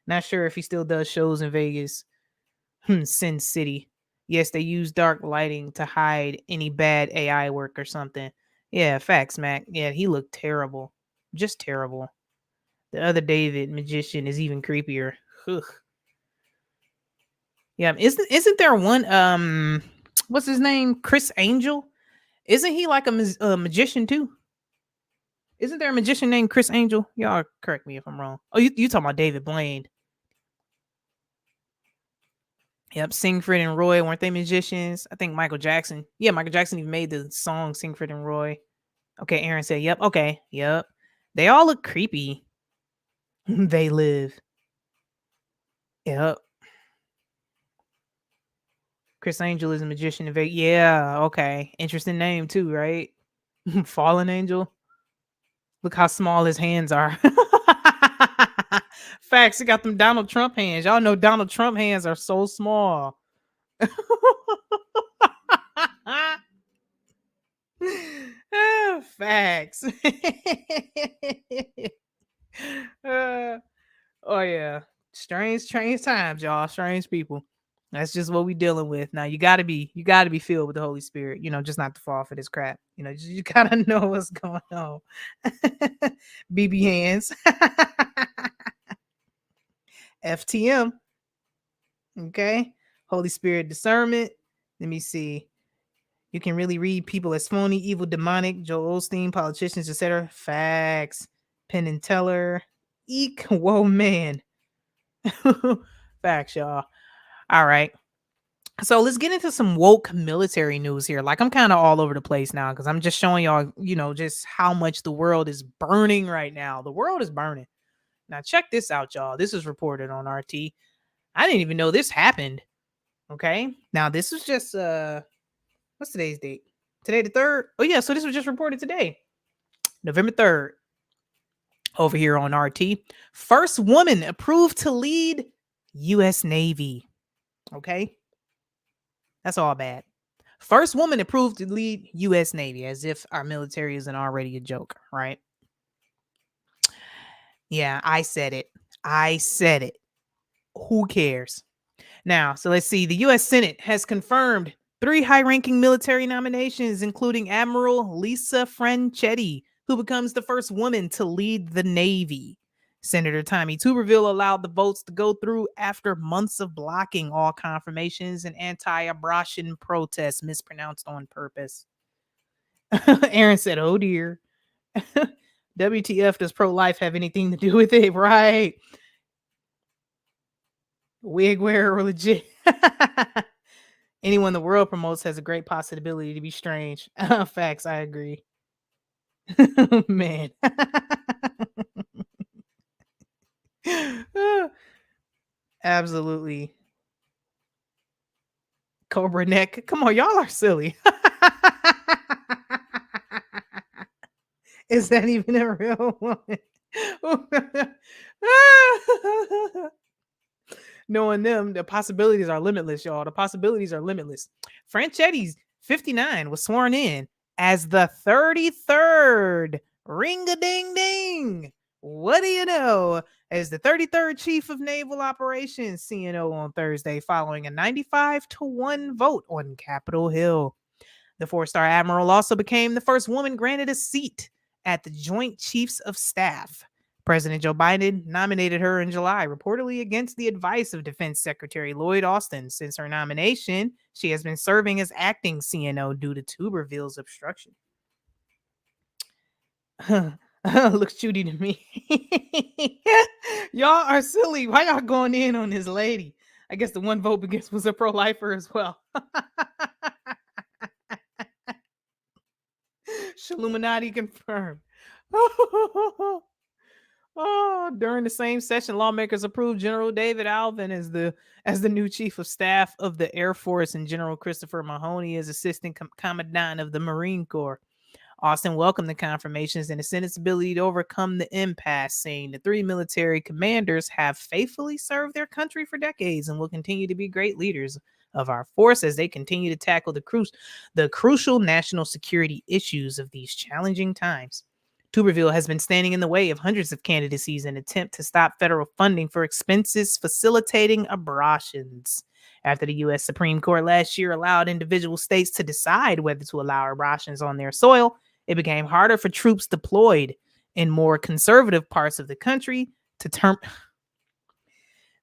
Not sure if he still does shows in Vegas. Sin City. Yes, they use dark lighting to hide any bad AI work or something. Yeah, facts, Mac. Yeah, he looked terrible. Just terrible. The other David magician is even creepier. Ugh. Yeah, isn't there one what's his name? Chris Angel? Isn't he like a magician too? Isn't there a magician named Chris Angel? Y'all correct me if I'm wrong. Oh, you talking about David Blaine. Yep, Singford and Roy, weren't they magicians? I think Michael Jackson. Yeah, Michael Jackson even made the song Singford and Roy. Okay, Aaron said, yep, okay, yep. They all look creepy. They live. Yep. Chris Angel is a magician in Vegas. Yeah, okay. Interesting name too, right? Fallen Angel. Look how small his hands are. Facts, he got them Donald Trump hands. Y'all know Donald Trump hands are so small. Facts. Oh yeah. Strange times, y'all. Strange people. That's just what we dealing with. Now you gotta be filled with the Holy Spirit, just not to fall for this crap. You gotta know what's going on. BB hands. FTM. Okay. Holy Spirit discernment. Let me see. You can really read people as phony, evil, demonic, Joel Osteen, politicians, etc. Facts. Penn and Teller. Eek. Whoa, man. Facts, y'all. All right. So let's get into some woke military news here. Like, I'm kind of all over the place now because I'm just showing y'all, just how much the world is burning right now. The world is burning. Now, check this out, y'all. This is reported on RT. I didn't even know this happened. Okay. Now, this was just, what's today's date? Today, the 3rd? Oh, yeah. So this was just reported today, November 3rd, over here on RT. First woman approved to lead U.S. Navy. Okay. That's all bad. First woman approved to lead U.S. Navy, as if our military isn't already a joke, right? Yeah, I said it. I said it. Who cares? Now, so let's see. The U.S. Senate has confirmed 3 high-ranking military nominations, including Admiral Lisa Franchetti, who becomes the first woman to lead the Navy. Senator Tommy Tuberville allowed the votes to go through after months of blocking all confirmations and anti-abortion protests, mispronounced on purpose. Aaron said, oh dear. WTF, does pro-life have anything to do with it? Right. Wig wearer legit. Anyone the world promotes has a great possibility to be strange. Facts, I agree. Man. Absolutely. Cobra neck. Come on, y'all are silly. Is that even a real woman? Knowing them, the possibilities are limitless, y'all. The possibilities are limitless. Franchetti's 59 was sworn in as the 33rd. Ring-a-ding-ding. What do you know? As the 33rd Chief of Naval Operations, CNO, on Thursday, following a 95-1 vote on Capitol Hill. The 4-star admiral also became the first woman granted a seat at the Joint Chiefs of Staff. President Joe Biden nominated her in July, reportedly against the advice of Defense Secretary Lloyd Austin. Since her nomination, she has been serving as acting CNO due to Tuberville's obstruction. Looks Judy to me. Y'all are silly. Why y'all going in on this lady? I guess the one vote against was a pro-lifer as well. Illuminati confirmed. During the same session, lawmakers approved General David Alvin as the new Chief of Staff of the Air Force and General Christopher Mahoney as Assistant Commandant of the Marine Corps. Austin welcomed the confirmations and the Senate's ability to overcome the impasse, saying the 3 military commanders have faithfully served their country for decades and will continue to be great leaders of our force as they continue to tackle the crucial national security issues of these challenging times. Tuberville has been standing in the way of hundreds of candidacies in an attempt to stop federal funding for expenses facilitating abortions. After the U.S. Supreme Court last year allowed individual states to decide whether to allow abortions on their soil, it became harder for troops deployed in more conservative parts of the country to turn.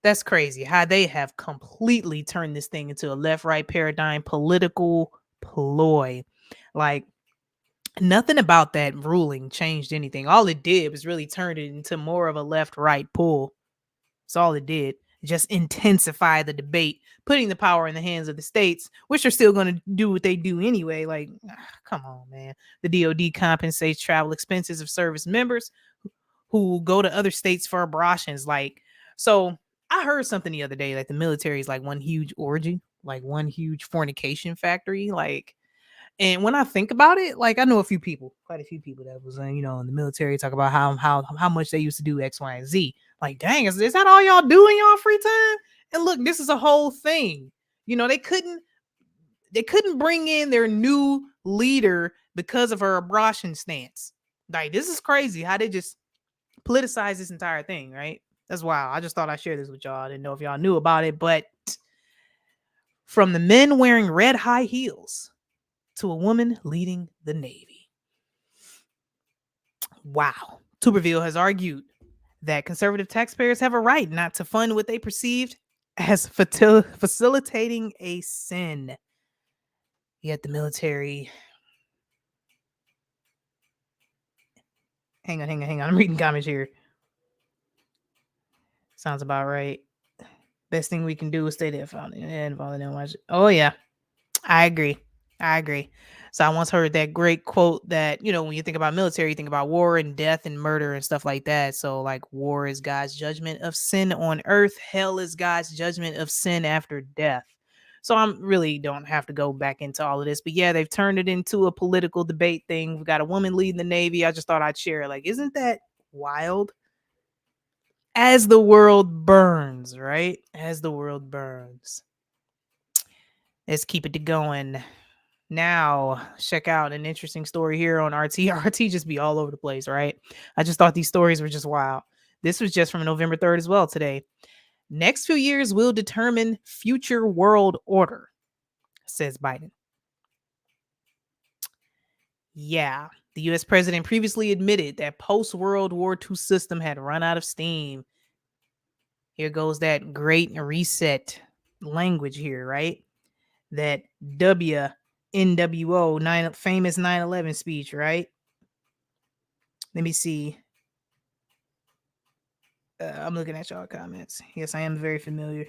That's crazy how they have completely turned this thing into a left-right paradigm political ploy. Like, nothing about that ruling changed anything. All it did was really turn it into more of a left-right pull. That's all it did. Just intensify the debate, putting the power in the hands of the states, which are still going to do what they do anyway. Like, come on, man. The DOD compensates travel expenses of service members who go to other states for abortions. Like, so I heard something the other day, like the military is like one huge orgy, like one huge fornication factory. Like, and when I think about it, like, I know quite a few people that was, in the military, talk about how much they used to do X, Y, and Z. Like, dang, is that all y'all do in y'all free time? And look, this is a whole thing. They couldn't bring in their new leader because of her abortion stance. Like, this is crazy how they just politicize this entire thing, right? That's wild. I just thought I'd share this with y'all. I didn't know if y'all knew about it, but from the men wearing red high heels to a woman leading the Navy. Wow. Tuberville has argued that conservative taxpayers have a right not to fund what they perceived as facilitating a sin. Yet the military. Hang on. I'm reading comments here. Sounds about right. Best thing we can do is stay there and follow them. Watch. Oh yeah, I agree. So I once heard that great quote that, when you think about military, you think about war and death and murder and stuff like that. So like war is God's judgment of sin on earth. Hell is God's judgment of sin after death. So I'm really don't have to go back into all of this. But yeah, they've turned it into a political debate thing. We've got a woman leading the Navy. I just thought I'd share. Like, isn't that wild? As the world burns, right? As the world burns. Let's keep it going. Now, check out an interesting story here on RT. RT just be all over the place, right? I just thought these stories were just wild. This was just from November 3rd as well today. Next few years will determine future world order, says Biden. Yeah, the US president previously admitted that post-World War II system had run out of steam. Here goes that great reset language here, right? That WNWO, famous 9/11 speech, right? Let me see. I'm looking at y'all comments. Yes, I am very familiar.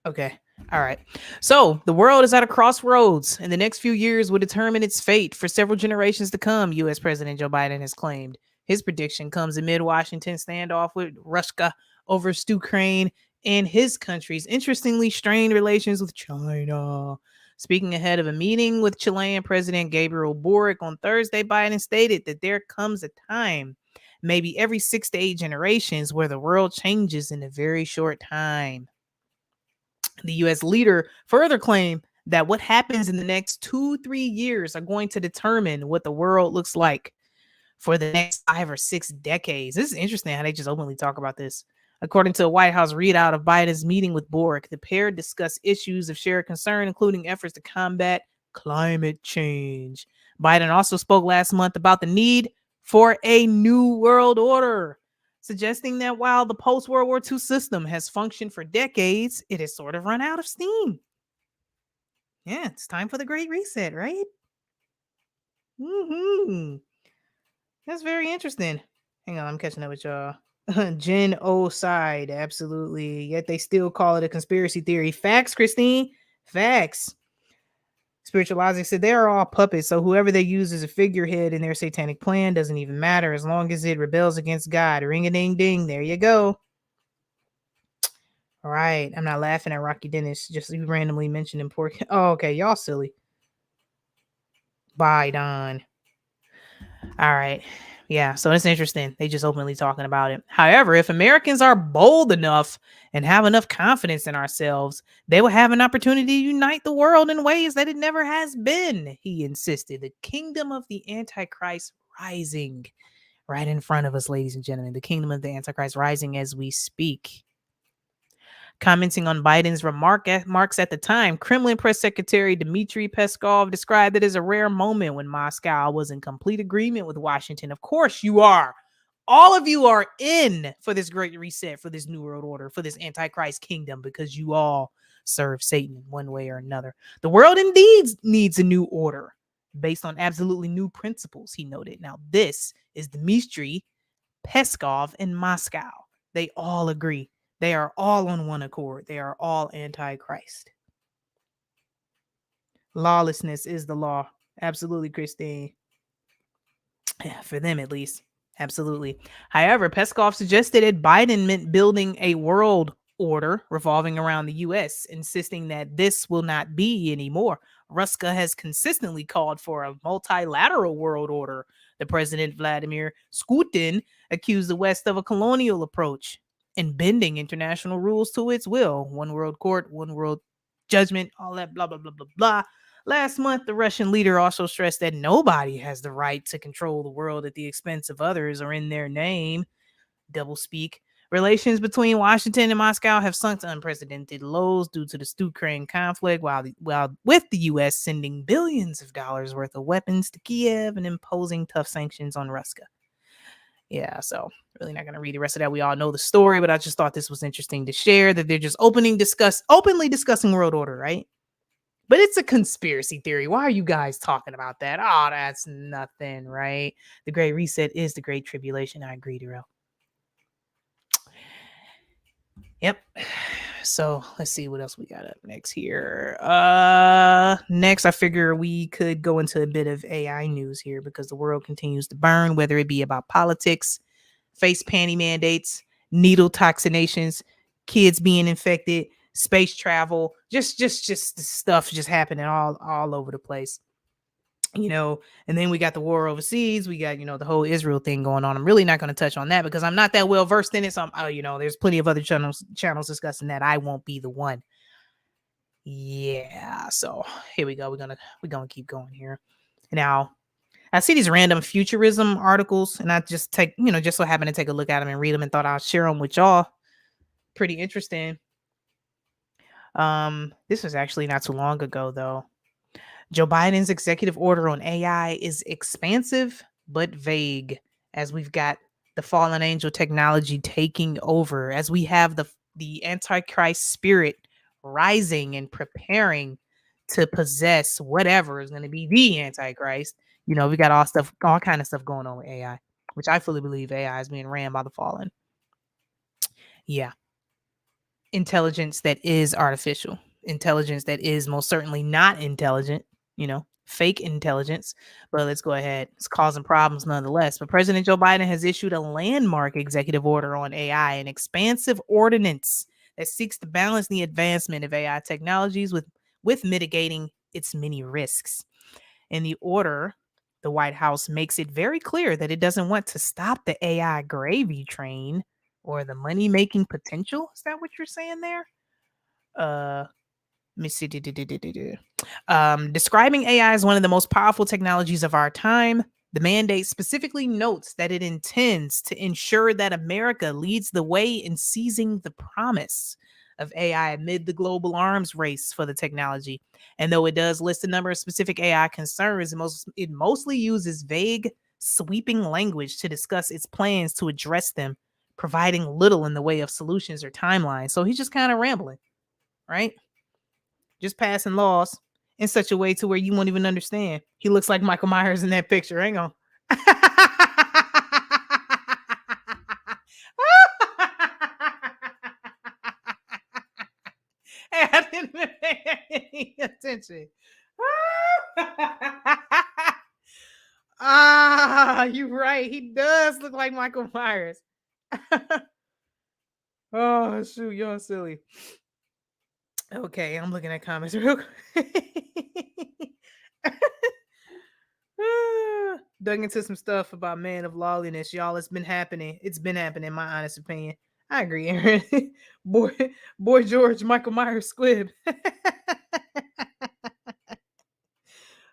Okay. All right. So the world is at a crossroads, and the next few years will determine its fate for several generations to come, U.S. President Joe Biden has claimed. His prediction comes amid Washington's standoff with Russia over Ukraine and his country's interestingly strained relations with China. Speaking ahead of a meeting with Chilean President Gabriel Boric on Thursday, Biden stated that there comes a time, maybe every 6 to 8 generations, where the world changes in a very short time. The U.S. leader further claimed that what happens in the next 2-3 years are going to determine what the world looks like for the next 5 or 6 decades. This is interesting how they just openly talk about this. According to a White House readout of Biden's meeting with Boric, the pair discussed issues of shared concern, including efforts to combat climate change. Biden also spoke last month about the need for a new world order, suggesting that while the post-World War II system has functioned for decades, it has sort of run out of steam. Yeah, it's time for the Great Reset, right? That's very interesting. Hang on, I'm catching up with y'all. Gen O side, absolutely. Yet they still call it a conspiracy theory. Facts, Christine. Facts. Spiritual Logic said they are all puppets, so whoever they use as a figurehead in their satanic plan doesn't even matter as long as it rebels against God. Ring a ding ding. There you go. All right. I'm not laughing at Rocky Dennis. Just you randomly mentioned important. Oh, okay. Y'all silly. Bye, Don. All right. Yeah, so it's interesting. They just openly talking about it. However, if Americans are bold enough and have enough confidence in ourselves, they will have an opportunity to unite the world in ways that it never has been, he insisted. The kingdom of the Antichrist rising right in front of us, ladies and gentlemen. The kingdom of the Antichrist rising as we speak. Commenting on Biden's remarks at the time, Kremlin press secretary Dmitry Peskov described it as a rare moment when Moscow was in complete agreement with Washington. Of course you are. All of you are in for this great reset, for this new world order, for this Antichrist kingdom, because you all serve Satan in one way or another. The world indeed needs a new order based on absolutely new principles, he noted. Now, this is Dmitry Peskov in Moscow. They all agree. They are all on one accord. They are all anti-Christ. Lawlessness is the law. Absolutely, Christine. Yeah, for them at least. Absolutely. However, Peskov suggested that Biden meant building a world order revolving around the U.S., insisting that this will not be anymore. Ruska has consistently called for a multilateral world order. The president, Vladimir Putin, accused the West of a colonial approach and bending international rules to its will. One world court, one world judgment, all that blah, blah, blah, blah, blah. Last month, the Russian leader also stressed that nobody has the right to control the world at the expense of others or in their name. Doublespeak. Relations between Washington and Moscow have sunk to unprecedented lows due to the Ukraine conflict, while with the U.S. sending billions of dollars worth of weapons to Kiev and imposing tough sanctions on Russia. Yeah, so really not going to read the rest of that. We all know the story, but I just thought this was interesting to share that they're just openly discussing world order, right? But it's a conspiracy theory. Why are you guys talking about that? Oh, that's nothing, right? The Great Reset is the Great Tribulation. I agree, Darrell. Yep. So let's see what else we got up next here. Next, I figure we could go into a bit of AI news here because the world continues to burn, whether it be about politics, face panty mandates, needle toxinations, kids being infected, space travel, just stuff just happening all over the place. And then we got the war overseas. We got, the whole Israel thing going on. I'm really not going to touch on that because I'm not that well versed in it. So there's plenty of other channels discussing that. I won't be the one. Yeah. So here we go. We're gonna keep going here. Now, I see these random futurism articles, and I just just so happen to take a look at them and read them, and thought I'll share them with y'all. Pretty interesting. This was actually not too long ago, though. Joe Biden's executive order on AI is expansive but vague, as we've got the fallen angel technology taking over, as we have the Antichrist spirit rising and preparing to possess whatever is going to be the Antichrist. We got all kind of stuff going on with AI, which I fully believe AI is being ran by the fallen. Yeah. Intelligence that is artificial, intelligence that is most certainly not intelligent, fake intelligence. But let's go ahead. It's causing problems nonetheless. But President Joe Biden has issued a landmark executive order on AI, an expansive ordinance that seeks to balance the advancement of AI technologies with mitigating its many risks. In the order, the White House makes it very clear that it doesn't want to stop the AI gravy train or the money-making potential. Is that what you're saying there? Let me see. Describing AI as one of the most powerful technologies of our time, the mandate specifically notes that it intends to ensure that America leads the way in seizing the promise of AI amid the global arms race for the technology. And though it does list a number of specific AI concerns, it mostly uses vague, sweeping language to discuss its plans to address them, providing little in the way of solutions or timelines. So he's just kind of rambling, right? Just passing laws in such a way to where you won't even understand. He looks like Michael Myers in that picture. Hang on. Hey, I didn't pay any attention. You're right. He does look like Michael Myers. Oh, shoot. You're silly. Okay, I'm looking at comments real quick. Dug into some stuff about Man of Lawlessness, y'all. It's been happening. It's been happening, in my honest opinion. I agree, Aaron. boy George, Michael Myers squib.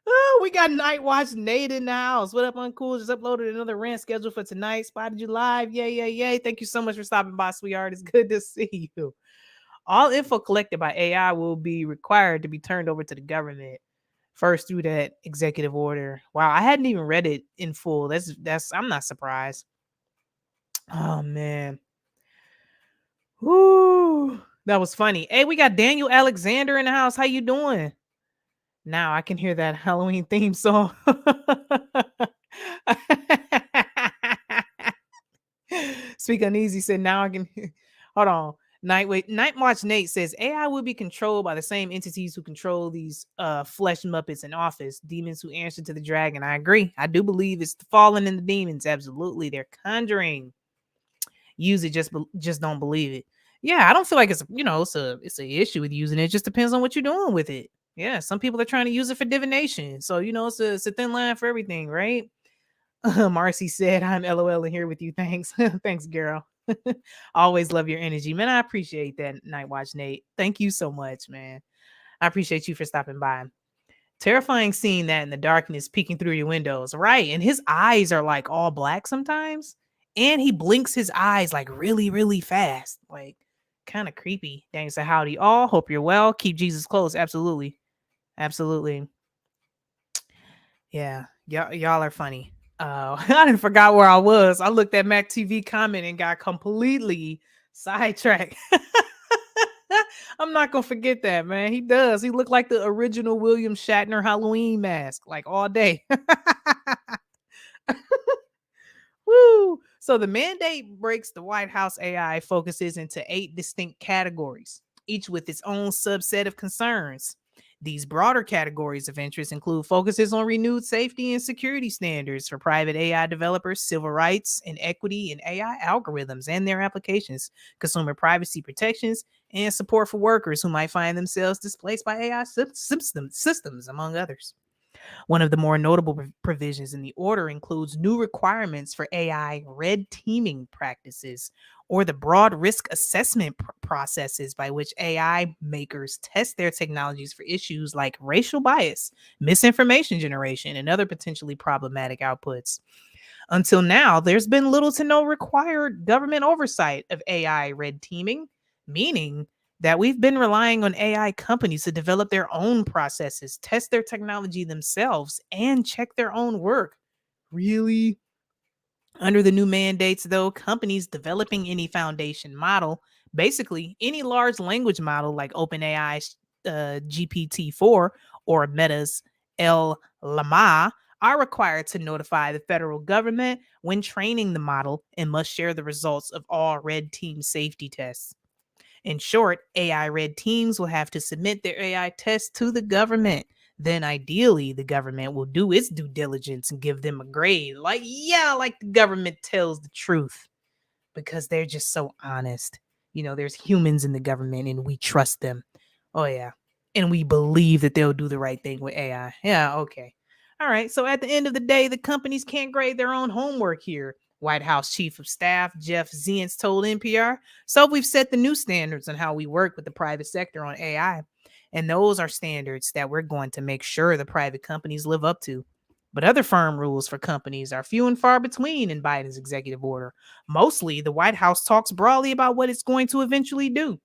Oh, we got Night Watch Nate in the house. What up, Uncool? Just uploaded another rant schedule for tonight. Spotted you live. Yay. Thank you so much for stopping by, sweetheart. It's good to see you. All info collected by AI will be required to be turned over to the government first through that executive order. Wow, I hadn't even read it in full. That's I'm not surprised. Oh man. Woo, that was funny. Hey, we got Daniel Alexander in the house. How you doing? Now I can hear that Halloween theme song. Speak Uneasy said, now I can hold on. Night Watch Nate says AI will be controlled by the same entities who control these flesh muppets in office, demons who answer to the dragon. I agree. I do believe it's the fallen and the demons. Absolutely. They're conjuring. Use it, just don't believe it. Yeah, I don't feel like it's it's an issue with using it. It just depends on what you're doing with it. Yeah, some people are trying to use it for divination. So, it's a thin line for everything, right? Marcy said, I'm LOL in here with you. Thanks. Thanks, girl. Always love your energy, man. I appreciate that, Night Watch Nate. Thank you so much, man. I appreciate you for stopping by. Terrifying seeing that in the darkness peeking through your windows, right? And his eyes are like all black sometimes, and he blinks his eyes like really, really fast, like kind of creepy. Dang, so howdy all. Hope you're well. Keep Jesus close. Absolutely. Yeah, y'all are funny. I didn't forgot where I was. I looked at Mac TV comment and got completely sidetracked. I'm not gonna forget that, man. He does. He looked like the original William Shatner Halloween mask, like all day. Woo! So the mandate breaks the White House AI focuses into 8 distinct categories, each with its own subset of concerns. These broader categories of interest include focuses on renewed safety and security standards for private AI developers, civil rights and equity in AI algorithms and their applications, consumer privacy protections, and support for workers who might find themselves displaced by AI systems, among others. One of the more notable provisions in the order includes new requirements for AI red teaming practices, or the broad risk assessment processes by which AI makers test their technologies for issues like racial bias, misinformation generation, and other potentially problematic outputs. Until now, there's been little to no required government oversight of AI red teaming, meaning that we've been relying on AI companies to develop their own processes, test their technology themselves, and check their own work. Really? Under the new mandates, though, companies developing any foundation model, basically any large language model like OpenAI's GPT-4 or Meta's Llama, are required to notify the federal government when training the model and must share the results of all red team safety tests. In short, AI red teams will have to submit their AI tests to the government. Then ideally, the government will do its due diligence and give them a grade. Like the government tells the truth because they're just so honest. There's humans in the government and we trust them. Oh, yeah. And we believe that they'll do the right thing with AI. Yeah, okay. All right. So at the end of the day, the companies can't grade their own homework here. White House Chief of Staff Jeff Zients told NPR. So we've set the new standards on how we work with the private sector on AI. And those are standards that we're going to make sure the private companies live up to. But other firm rules for companies are few and far between in Biden's executive order. Mostly, the White House talks broadly about what it's going to eventually do.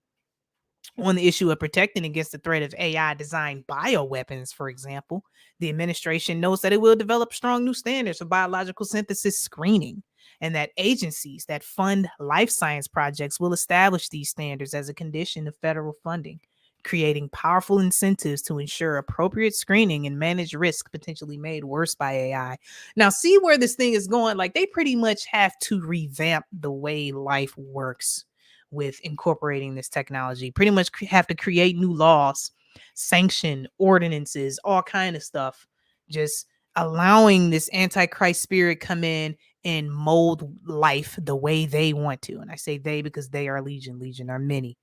On the issue of protecting against the threat of AI-designed bioweapons, for example, the administration notes that it will develop strong new standards for biological synthesis screening, and that agencies that fund life science projects will establish these standards as a condition of federal funding, creating powerful incentives to ensure appropriate screening and manage risk potentially made worse by AI. Now, see where this thing is going? Like, they pretty much have to revamp the way life works with incorporating this technology. Pretty much have to create new laws, sanction ordinances, all kind of stuff, just allowing this antichrist spirit come in and mold life the way they want to. And I say they because they are legion are many,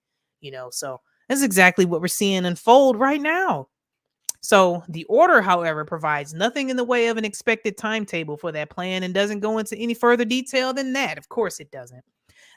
so that's exactly what we're seeing unfold right now. So the order, however, provides nothing in the way of an expected timetable for that plan and doesn't go into any further detail than that. Of course it doesn't.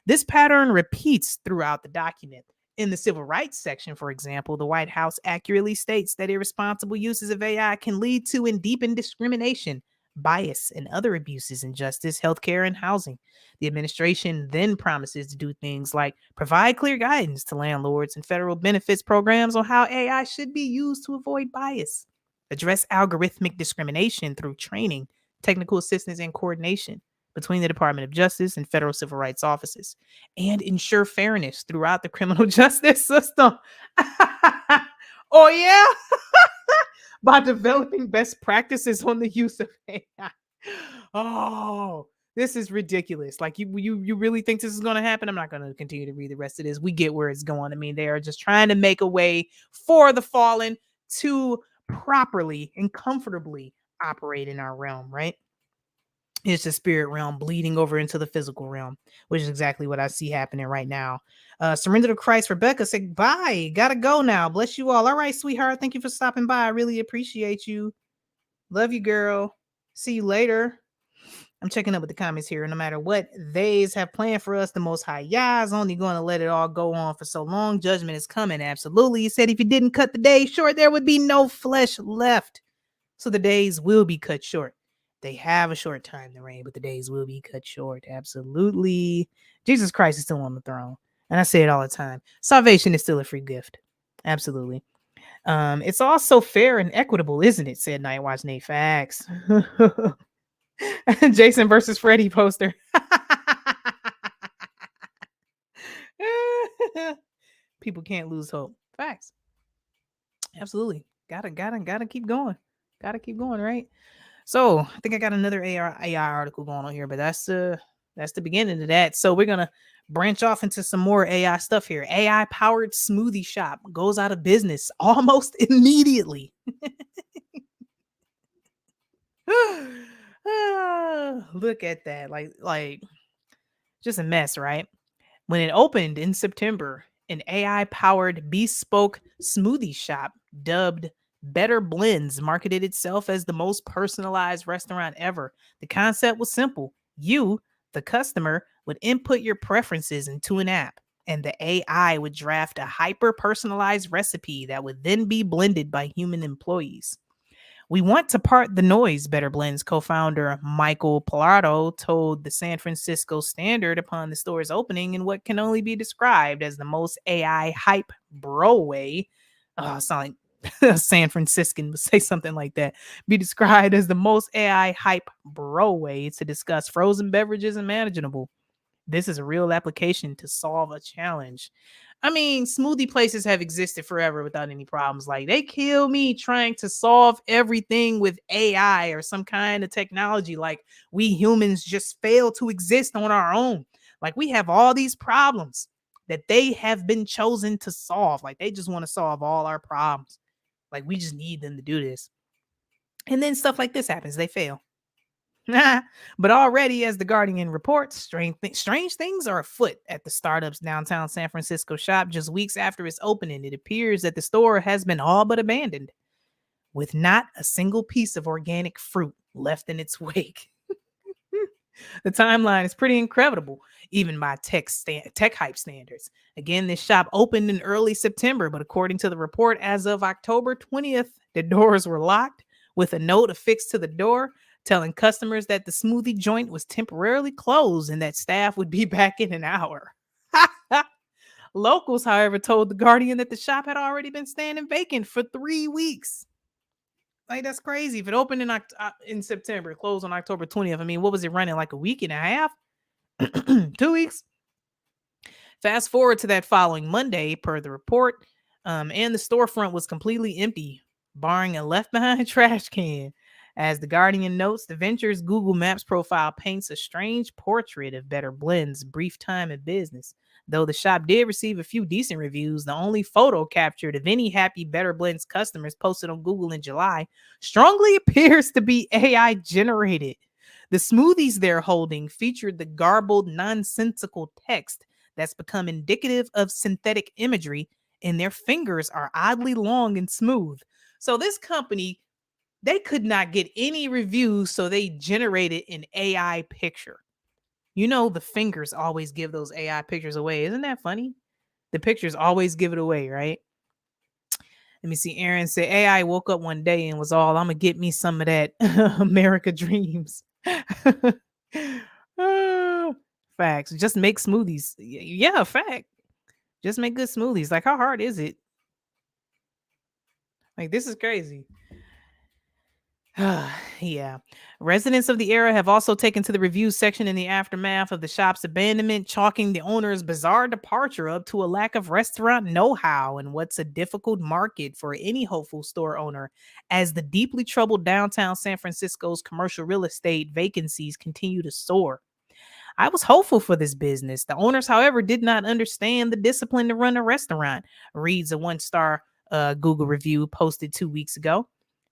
This pattern repeats throughout the document. In the civil rights section, for example, the White House accurately states that irresponsible uses of AI can lead to and deepen discrimination, bias, and other abuses in justice, healthcare, and housing. The administration then promises to do things like provide clear guidance to landlords and federal benefits programs on how AI should be used to avoid bias, address algorithmic discrimination through training, technical assistance, and coordination between the Department of Justice and federal civil rights offices, and ensure fairness throughout the criminal justice system. Oh, yeah? By developing best practices on the use of AI. Oh, this is ridiculous. Like, you really think this is going to happen? I'm not going to continue to read the rest of this. We get where it's going. I mean, they are just trying to make a way for the fallen to properly and comfortably operate in our realm, right? It's the spirit realm bleeding over into the physical realm, which is exactly what I see happening right now. Surrender to Christ. Rebecca said, bye. Gotta go now. Bless you all. All right, sweetheart. Thank you for stopping by. I really appreciate you. Love you, girl. See you later. I'm checking up with the comments here. No matter what theys have planned for us, the Most High Yah is only going to let it all go on for so long. Judgment is coming. Absolutely. He said if you didn't cut the day short, there would be no flesh left. So the days will be cut short. They have a short time to reign, but the days will be cut short. Absolutely. Jesus Christ is still on the throne. And I say it all the time. Salvation is still a free gift. Absolutely. It's also fair and equitable, isn't it? Said Nightwatch Nate. Facts. Jason versus Freddy poster. people can't lose hope. Facts. Absolutely. Gotta keep going. Gotta keep going, right? So I think I got another AI article going on here, but that's the beginning of that. So we're gonna branch off into some more AI stuff here. AI powered smoothie shop goes out of business almost immediately. Look at that. Like just a mess, right? When it opened in September, an AI powered bespoke smoothie shop dubbed Better Blends marketed itself as the most personalized restaurant ever. The concept was simple. You, the customer, would input your preferences into an app, and the AI would draft a hyper personalized recipe that would then be blended by human employees. We want to part the noise, Better Blends co-founder Michael Pilardo told the San Francisco Standard upon the store's opening in what can only be described as the most AI hype bro way. Oh, sound like a San Franciscan would say something like that. Be described as the most AI hype bro way to discuss frozen beverages and manageable. This is a real application to solve a challenge. I mean, smoothie places have existed forever without any problems. Like, they kill me trying to solve everything with AI or some kind of technology. Like, we humans just fail to exist on our own. Like, we have all these problems that they have been chosen to solve. Like, they just want to solve all our problems. Like, we just need them to do this. And then stuff like this happens. They fail. But already, as the Guardian reports, strange things are afoot at the startup's downtown San Francisco shop just weeks after its opening. It appears that the store has been all but abandoned, with not a single piece of organic fruit left in its wake. The timeline is pretty incredible, even by tech hype standards. Again, this shop opened in early September, but according to the report, as of October 20th, the doors were locked with a note affixed to the door telling customers that the smoothie joint was temporarily closed and that staff would be back in an hour. Locals, however, told The Guardian that the shop had already been standing vacant for 3 weeks. Like, that's crazy. If it opened in September, closed on October 20th, I mean, what was it running, like a week and a half? 2 weeks? Fast forward to that following Monday, per the report, and the storefront was completely empty, barring a left-behind trash can. As The Guardian notes, the venture's Google Maps profile paints a strange portrait of Better Blends' brief time in business. Though the shop did receive a few decent reviews, the only photo captured of any happy Better Blends customers posted on Google in July strongly appears to be AI generated. The smoothies they're holding featured the garbled, nonsensical text that's become indicative of synthetic imagery, and their fingers are oddly long and smooth. So this company, they could not get any reviews, so they generated an AI picture. You know, the fingers always give those AI pictures away. Isn't that funny? The pictures always give it away, right? Let me see. Aaron said AI woke up one day and was all, I'm going to get me some of that America Dreams. Facts. Just make smoothies. Yeah, fact. Just make good smoothies. Like, how hard is it? Like, this is crazy. Yeah. Residents of the area have also taken to the review section in the aftermath of the shop's abandonment, chalking the owner's bizarre departure up to a lack of restaurant know-how and what's a difficult market for any hopeful store owner as the deeply troubled downtown San Francisco's commercial real estate vacancies continue to soar. I was hopeful for this business. The owners, however, did not understand the discipline to run a restaurant, reads a one-star Google review posted 2 weeks ago.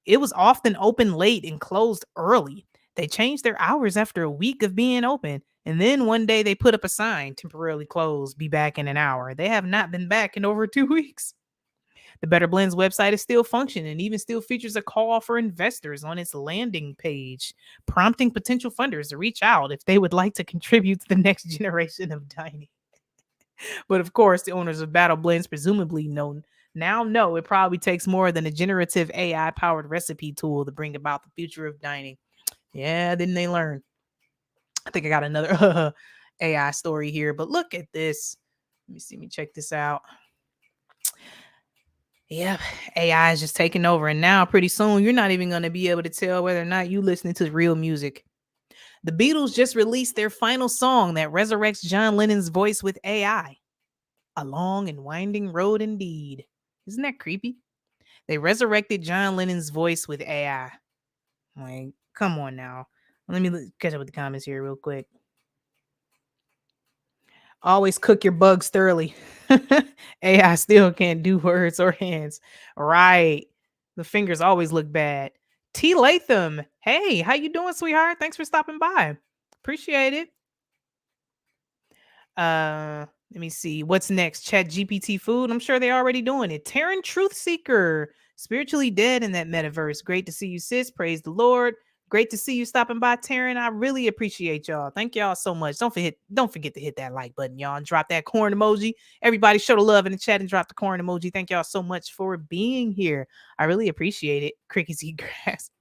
It was often open late and closed early. They changed their hours after a week of being open. And then one day they put up a sign, temporarily closed, be back in an hour. They have not been back in over 2 weeks. The Better Blends website is still functioning and even still features a call for investors on its landing page, prompting potential funders to reach out if they would like to contribute to the next generation of dining. But of course, the owners of Better Blends presumably now know it probably takes more than a generative AI-powered recipe tool to bring about the future of dining. Yeah, didn't they learn? I think I got another AI story here, but look at this. Let me check this out. Yeah, AI is just taking over, and now pretty soon you're not even going to be able to tell whether or not you listening to real music. The Beatles just released their final song that resurrects John Lennon's voice with AI. A long and winding road indeed. Isn't that creepy? They resurrected John Lennon's voice with AI. Like, come on now. Let me catch up with the comments here real quick. Always cook your bugs thoroughly. AI still can't do words or hands. Right. The fingers always look bad. T. Latham. Hey, how you doing, sweetheart? Thanks for stopping by. Appreciate it. Let me see. What's next? Chat GPT food. I'm sure they're already doing it. Terran Truth Seeker. Spiritually dead in that metaverse. Great to see you, sis. Praise the Lord. Great to see you stopping by, Taryn. I really appreciate y'all. Thank y'all so much. Don't forget to hit that like button, y'all, and drop that corn emoji. Everybody show the love in the chat and drop the corn emoji. Thank y'all so much for being here. I really appreciate it. Crickets eat grass.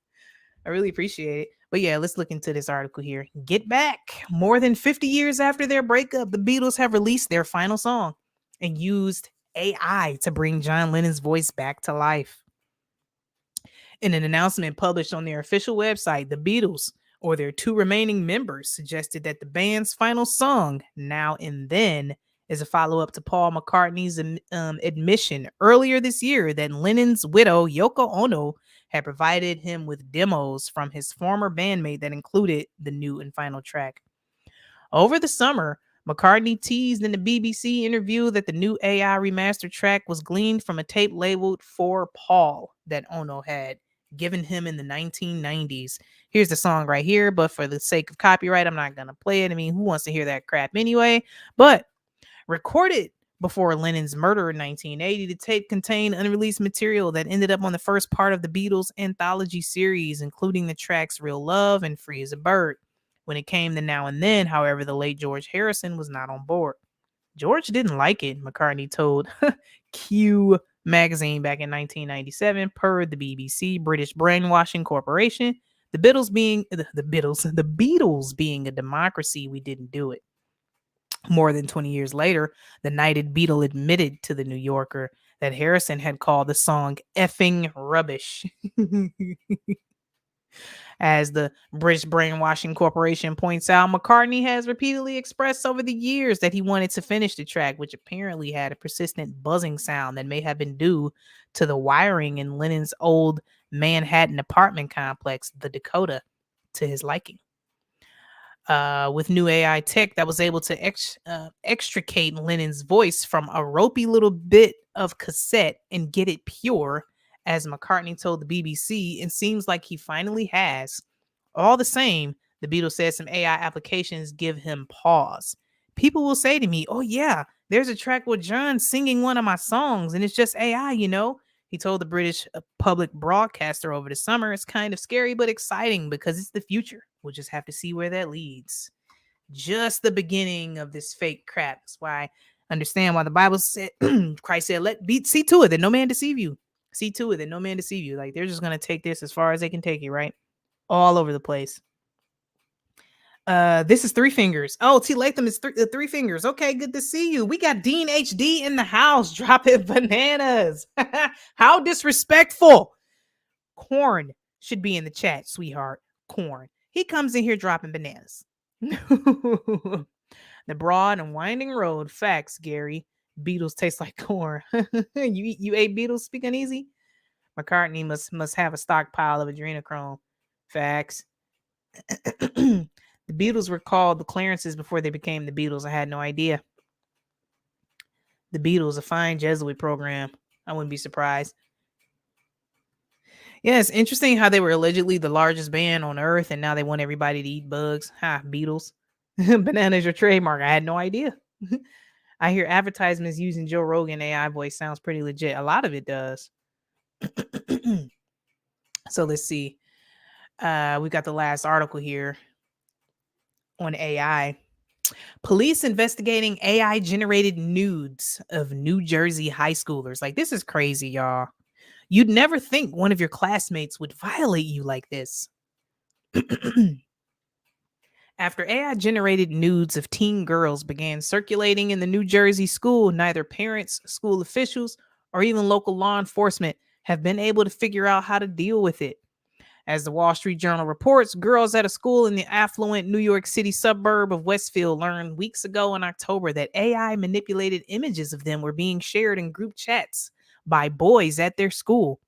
I really appreciate it. But yeah, let's look into this article here. Get Back. More than 50 years after their breakup, the Beatles have released their final song and used AI to bring John Lennon's voice back to life. In an announcement published on their official website, the Beatles, or their two remaining members, suggested that the band's final song, Now and Then, is a follow-up to Paul McCartney's admission earlier this year that Lennon's widow, Yoko Ono, had provided him with demos from his former bandmate that included the new and final track. Over the summer, McCartney teased in the BBC interview that the new AI remastered track was gleaned from a tape labeled For Paul that Ono had given him in the 1990s. Here's the song right here, but for the sake of copyright, I'm not going to play it. I mean, who wants to hear that crap anyway? But recorded before Lennon's murder in 1980, the tape contained unreleased material that ended up on the first part of the Beatles anthology series, including the tracks Real Love and Free as a Bird. When it came to Now and Then, however, the late George Harrison was not on board. George didn't like it, McCartney told Q magazine back in 1997, per the BBC British Brainwashing Corporation. The Beatles being a democracy, we didn't do it. More than 20 years later, the knighted Beatle admitted to the New Yorker that Harrison had called the song effing rubbish. As the British Brainwashing Corporation points out, McCartney has repeatedly expressed over the years that he wanted to finish the track, which apparently had a persistent buzzing sound that may have been due to the wiring in Lennon's old Manhattan apartment complex, the Dakota, to his liking. With new AI tech that was able to extricate Lennon's voice from a ropey little bit of cassette and get it pure, as McCartney told the BBC, it seems like he finally has. All the same, the Beatles said some AI applications give him pause. People will say to me, oh yeah, there's a track with John singing one of my songs and it's just AI, you know? He told the British public broadcaster over the summer, it's kind of scary but exciting because it's the future. We'll just have to see where that leads. Just the beginning of this fake crap. That's why I understand why the Bible said, Christ said, see to it that no man deceive you. See to it that no man deceive you. Like, they're just going to take this as far as they can take it, right? All over the place. This is Three Fingers. Oh, T. Latham is Three Fingers. Okay, good to see you. We got Dean HD in the house dropping bananas. How disrespectful. Corn should be in the chat, sweetheart. Corn. He comes in here dropping bananas. The broad and winding road. Facts, Gary. Beatles taste like corn. you ate Beatles, speaking easy? McCartney must have a stockpile of adrenochrome. Facts. The Beatles were called the Clarences before they became the Beatles. I had no idea. The Beatles, a fine Jesuit program. I wouldn't be surprised. Yeah, it's interesting how they were allegedly the largest band on earth, and now they want everybody to eat bugs. Ha, Beatles. Bananas your trademark. I had no idea. I hear advertisements using Joe Rogan AI voice sounds pretty legit. A lot of it does. So let's see. We got the last article here on AI. Police investigating AI generated nudes of New Jersey high schoolers. Like, this is crazy, y'all. You'd never think one of your classmates would violate you like this. After AI generated nudes of teen girls began circulating in the New Jersey school, neither parents, school officials, or even local law enforcement have been able to figure out how to deal with it. As the Wall Street Journal reports, girls at a school in the affluent New York City suburb of Westfield learned weeks ago in October that AI manipulated images of them were being shared in group chats by boys at their school.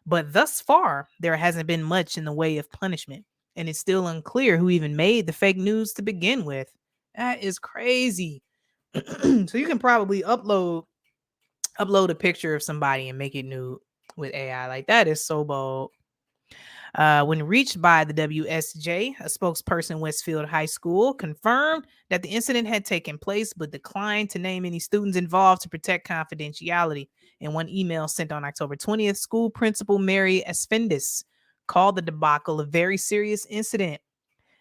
But thus far, there hasn't been much in the way of punishment, and it's still unclear who even made the fake news to begin with. That is crazy. So you can probably upload a picture of somebody and make it nude with AI. Like, that is so bold. When reached by the WSJ, a spokesperson Westfield High School confirmed that the incident had taken place but declined to name any students involved to protect confidentiality. In one email sent on October 20th, school principal Mary Esfendis called the debacle a very serious incident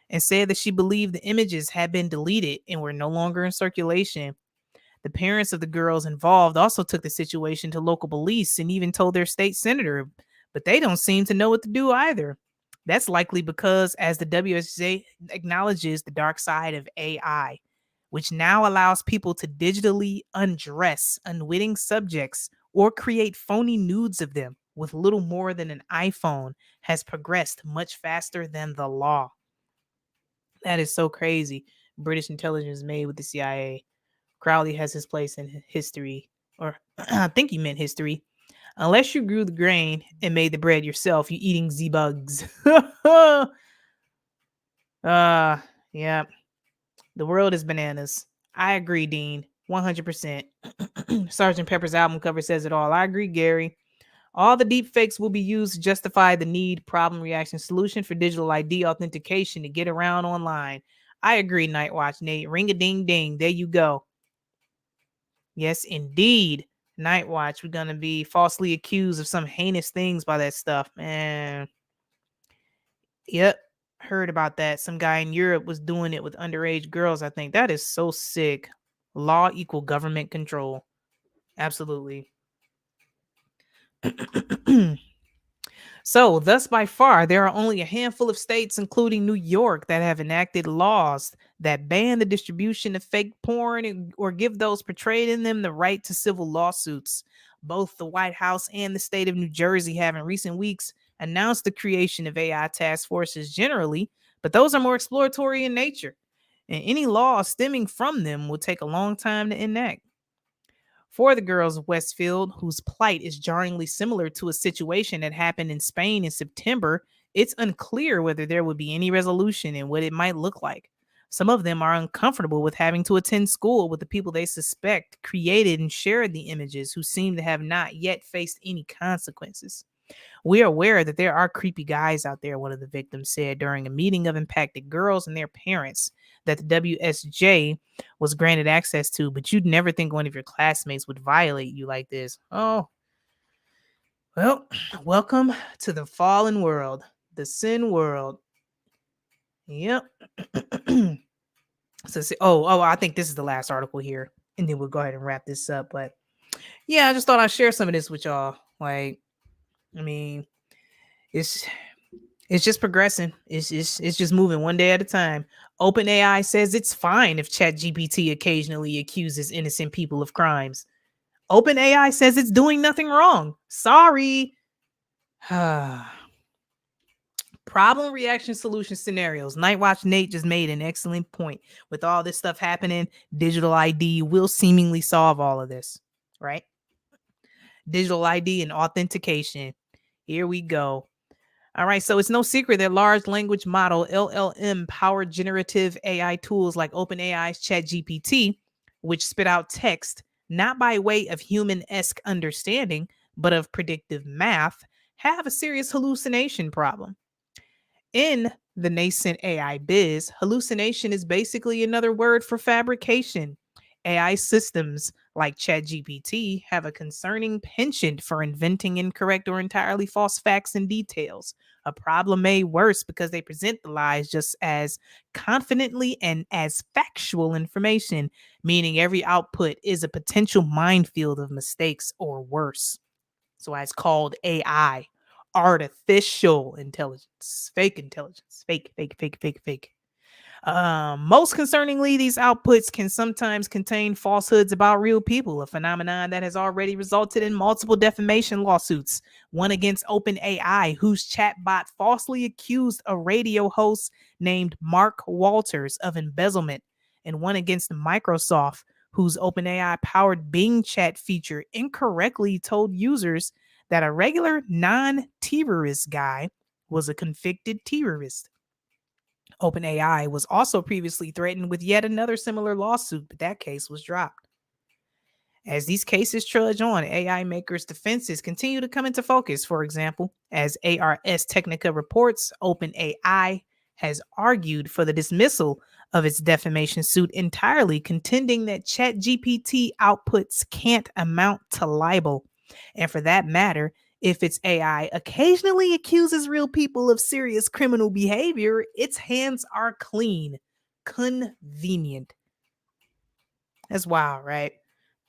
and said that she believed the images had been deleted and were no longer in circulation. The parents of the girls involved also took the situation to local police and even told their state senator, but they don't seem to know what to do either. That's likely because, as the WSJ acknowledges, the dark side of AI, which now allows people to digitally undress unwitting subjects or create phony nudes of them with little more than an iPhone, has progressed much faster than the law. That is so crazy. British intelligence made with the CIA. Crowley has his place in history, or I think he meant history. Unless you grew the grain and made the bread yourself, you eating Z-bugs. Yeah. The world is bananas. I agree, Dean. 100%. Sergeant Pepper's album cover says it all. I agree, Gary. All the deep fakes will be used to justify the need, problem, reaction, solution for digital ID authentication to get around online. I agree, Nightwatch Nate. Ring-a-ding-ding. There you go. Yes, indeed. Nightwatch, we're going to be falsely accused of some heinous things by that stuff, man. Yep. Heard about that. Some guy in Europe was doing it with underage girls, I think. That is so sick. Law equal government control. Absolutely. So, thus, by far, there are only a handful of states, including New York, that have enacted laws that ban the distribution of fake porn or give those portrayed in them the right to civil lawsuits. Both the White House and the state of New Jersey have, in recent weeks, announced the creation of AI task forces generally, but those are more exploratory in nature, and any law stemming from them will take a long time to enact. For the girls of Westfield, whose plight is jarringly similar to a situation that happened in Spain in September, it's unclear whether there would be any resolution and what it might look like. Some of them are uncomfortable with having to attend school with the people they suspect created and shared the images, who seem to have not yet faced any consequences. We are aware that there are creepy guys out there, one of the victims said during a meeting of impacted girls and their parents that the WSJ was granted access to, but you'd never think one of your classmates would violate you like this. Oh, well, welcome to the fallen world, the sin world. Yep. I think this is the last article here, and then we'll go ahead and wrap this up. But yeah, I just thought I'd share some of this with y'all. Like, I mean, it's just progressing. It's just moving one day at a time. OpenAI says it's fine if ChatGPT occasionally accuses innocent people of crimes. OpenAI says it's doing nothing wrong. Sorry. Problem, reaction, solution scenarios. Nightwatch Nate just made an excellent point. With all this stuff happening, digital ID will seemingly solve all of this, right? Digital ID and authentication. Here we go. All right, so it's no secret that large language model LLM powered generative AI tools like OpenAI's ChatGPT, which spit out text not by way of human-esque understanding, but of predictive math, have a serious hallucination problem. In the nascent AI biz, hallucination is basically another word for fabrication. AI systems like ChatGPT have a concerning penchant for inventing incorrect or entirely false facts and details, a problem made worse because they present the lies just as confidently and as factual information, meaning every output is a potential minefield of mistakes or worse. So it's called AI, artificial intelligence, fake intelligence, fake. Most concerningly, these outputs can sometimes contain falsehoods about real people, a phenomenon that has already resulted in multiple defamation lawsuits. One against OpenAI, whose chatbot falsely accused a radio host named Mark Walters of embezzlement, and one against Microsoft, whose OpenAI powered Bing chat feature incorrectly told users that a regular non-terrorist guy was a convicted terrorist. OpenAI was also previously threatened with yet another similar lawsuit, but that case was dropped. As these cases trudge on, AI makers' defenses continue to come into focus. For example, as ARS Technica reports, OpenAI has argued for the dismissal of its defamation suit entirely, contending that ChatGPT outputs can't amount to libel. And for that matter, if its AI occasionally accuses real people of serious criminal behavior, its hands are clean. Convenient. That's wild, right?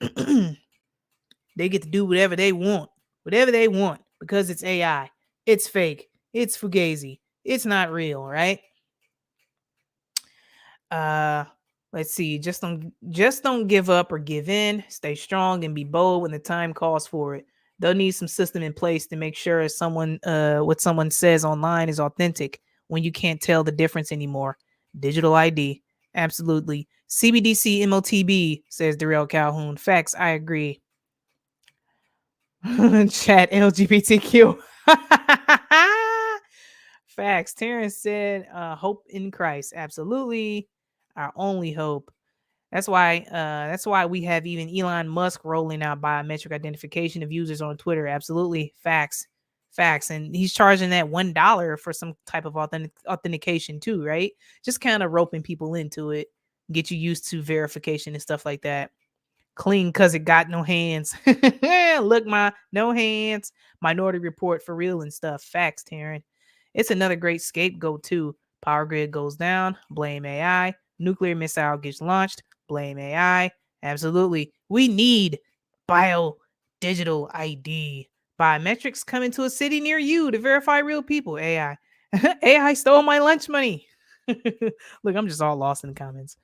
They get to do whatever they want, because it's AI. It's fake. It's fugazi. It's not real, right? Let's see. Just don't give up or give in. Stay strong and be bold when the time calls for it. They'll need some system in place to make sure what someone says online is authentic when you can't tell the difference anymore. Digital ID. Absolutely. CBDC MOTB, says Darrell Calhoun. Facts, I agree. Chat LGBTQ. Facts. Terrence said, hope in Christ. Absolutely. Our only hope. That's why we have even Elon Musk rolling out biometric identification of users on Twitter. Absolutely. Facts. And he's charging that $1 for some type of authentication too, right? Just kind of roping people into it, get you used to verification and stuff like that. Clean because it got no hands. Look, no hands. Minority Report for real and stuff. Facts, Taryn. It's another great scapegoat too. Power grid goes down. Blame AI. Nuclear missile gets launched. Blame AI. Absolutely. We need digital ID. Biometrics coming to a city near you to verify real people. AI. AI stole my lunch money. Look, I'm just all lost in the comments.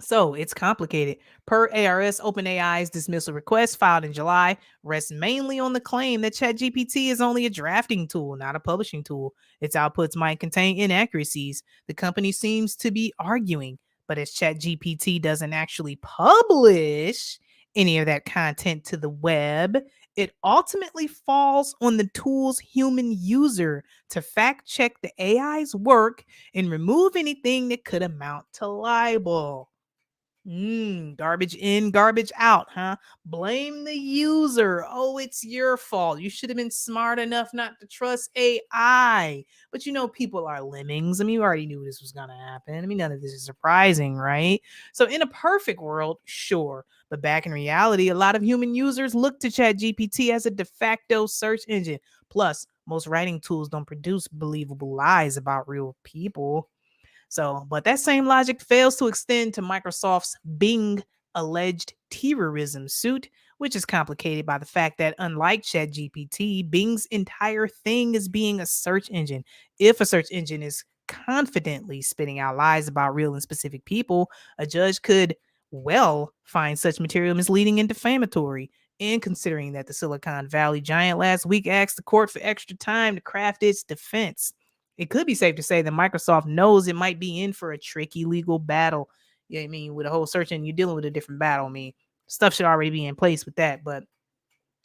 So it's complicated. Per ARS, OpenAI's dismissal request filed in July rests mainly on the claim that ChatGPT is only a drafting tool, not a publishing tool. Its outputs might contain inaccuracies. The company seems to be arguing, but as ChatGPT doesn't actually publish any of that content to the web, it ultimately falls on the tool's human user to fact check the AI's work and remove anything that could amount to libel. Garbage in, garbage out, huh? Blame the user. Oh, it's your fault. You should have been smart enough not to trust AI. But people are lemmings. I mean, you already knew this was going to happen. I mean, none of this is surprising, right? So in a perfect world, sure. But back in reality, a lot of human users look to ChatGPT as a de facto search engine. Plus, most writing tools don't produce believable lies about real people. So, but that same logic fails to extend to Microsoft's Bing alleged terrorism suit, which is complicated by the fact that unlike ChatGPT, Bing's entire thing is being a search engine. If a search engine is confidently spitting out lies about real and specific people, a judge could find such material misleading and defamatory. And considering that the Silicon Valley giant last week asked the court for extra time to craft its defense, it could be safe to say that Microsoft knows it might be in for a tricky legal battle. You know what I mean? With a whole search engine, you're dealing with a different battle. I mean, stuff should already be in place with that, but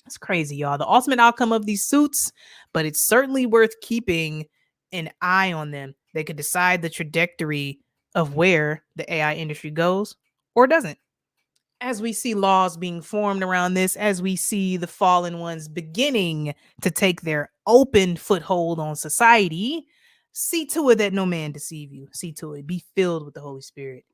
it's crazy, y'all. The ultimate outcome of these suits, but it's certainly worth keeping an eye on them. They could decide the trajectory of where the AI industry goes or doesn't. As we see laws being formed around this, as we see the fallen ones beginning to take their open foothold on society, see to it that no man deceive you. See to it. Be filled with the Holy Spirit.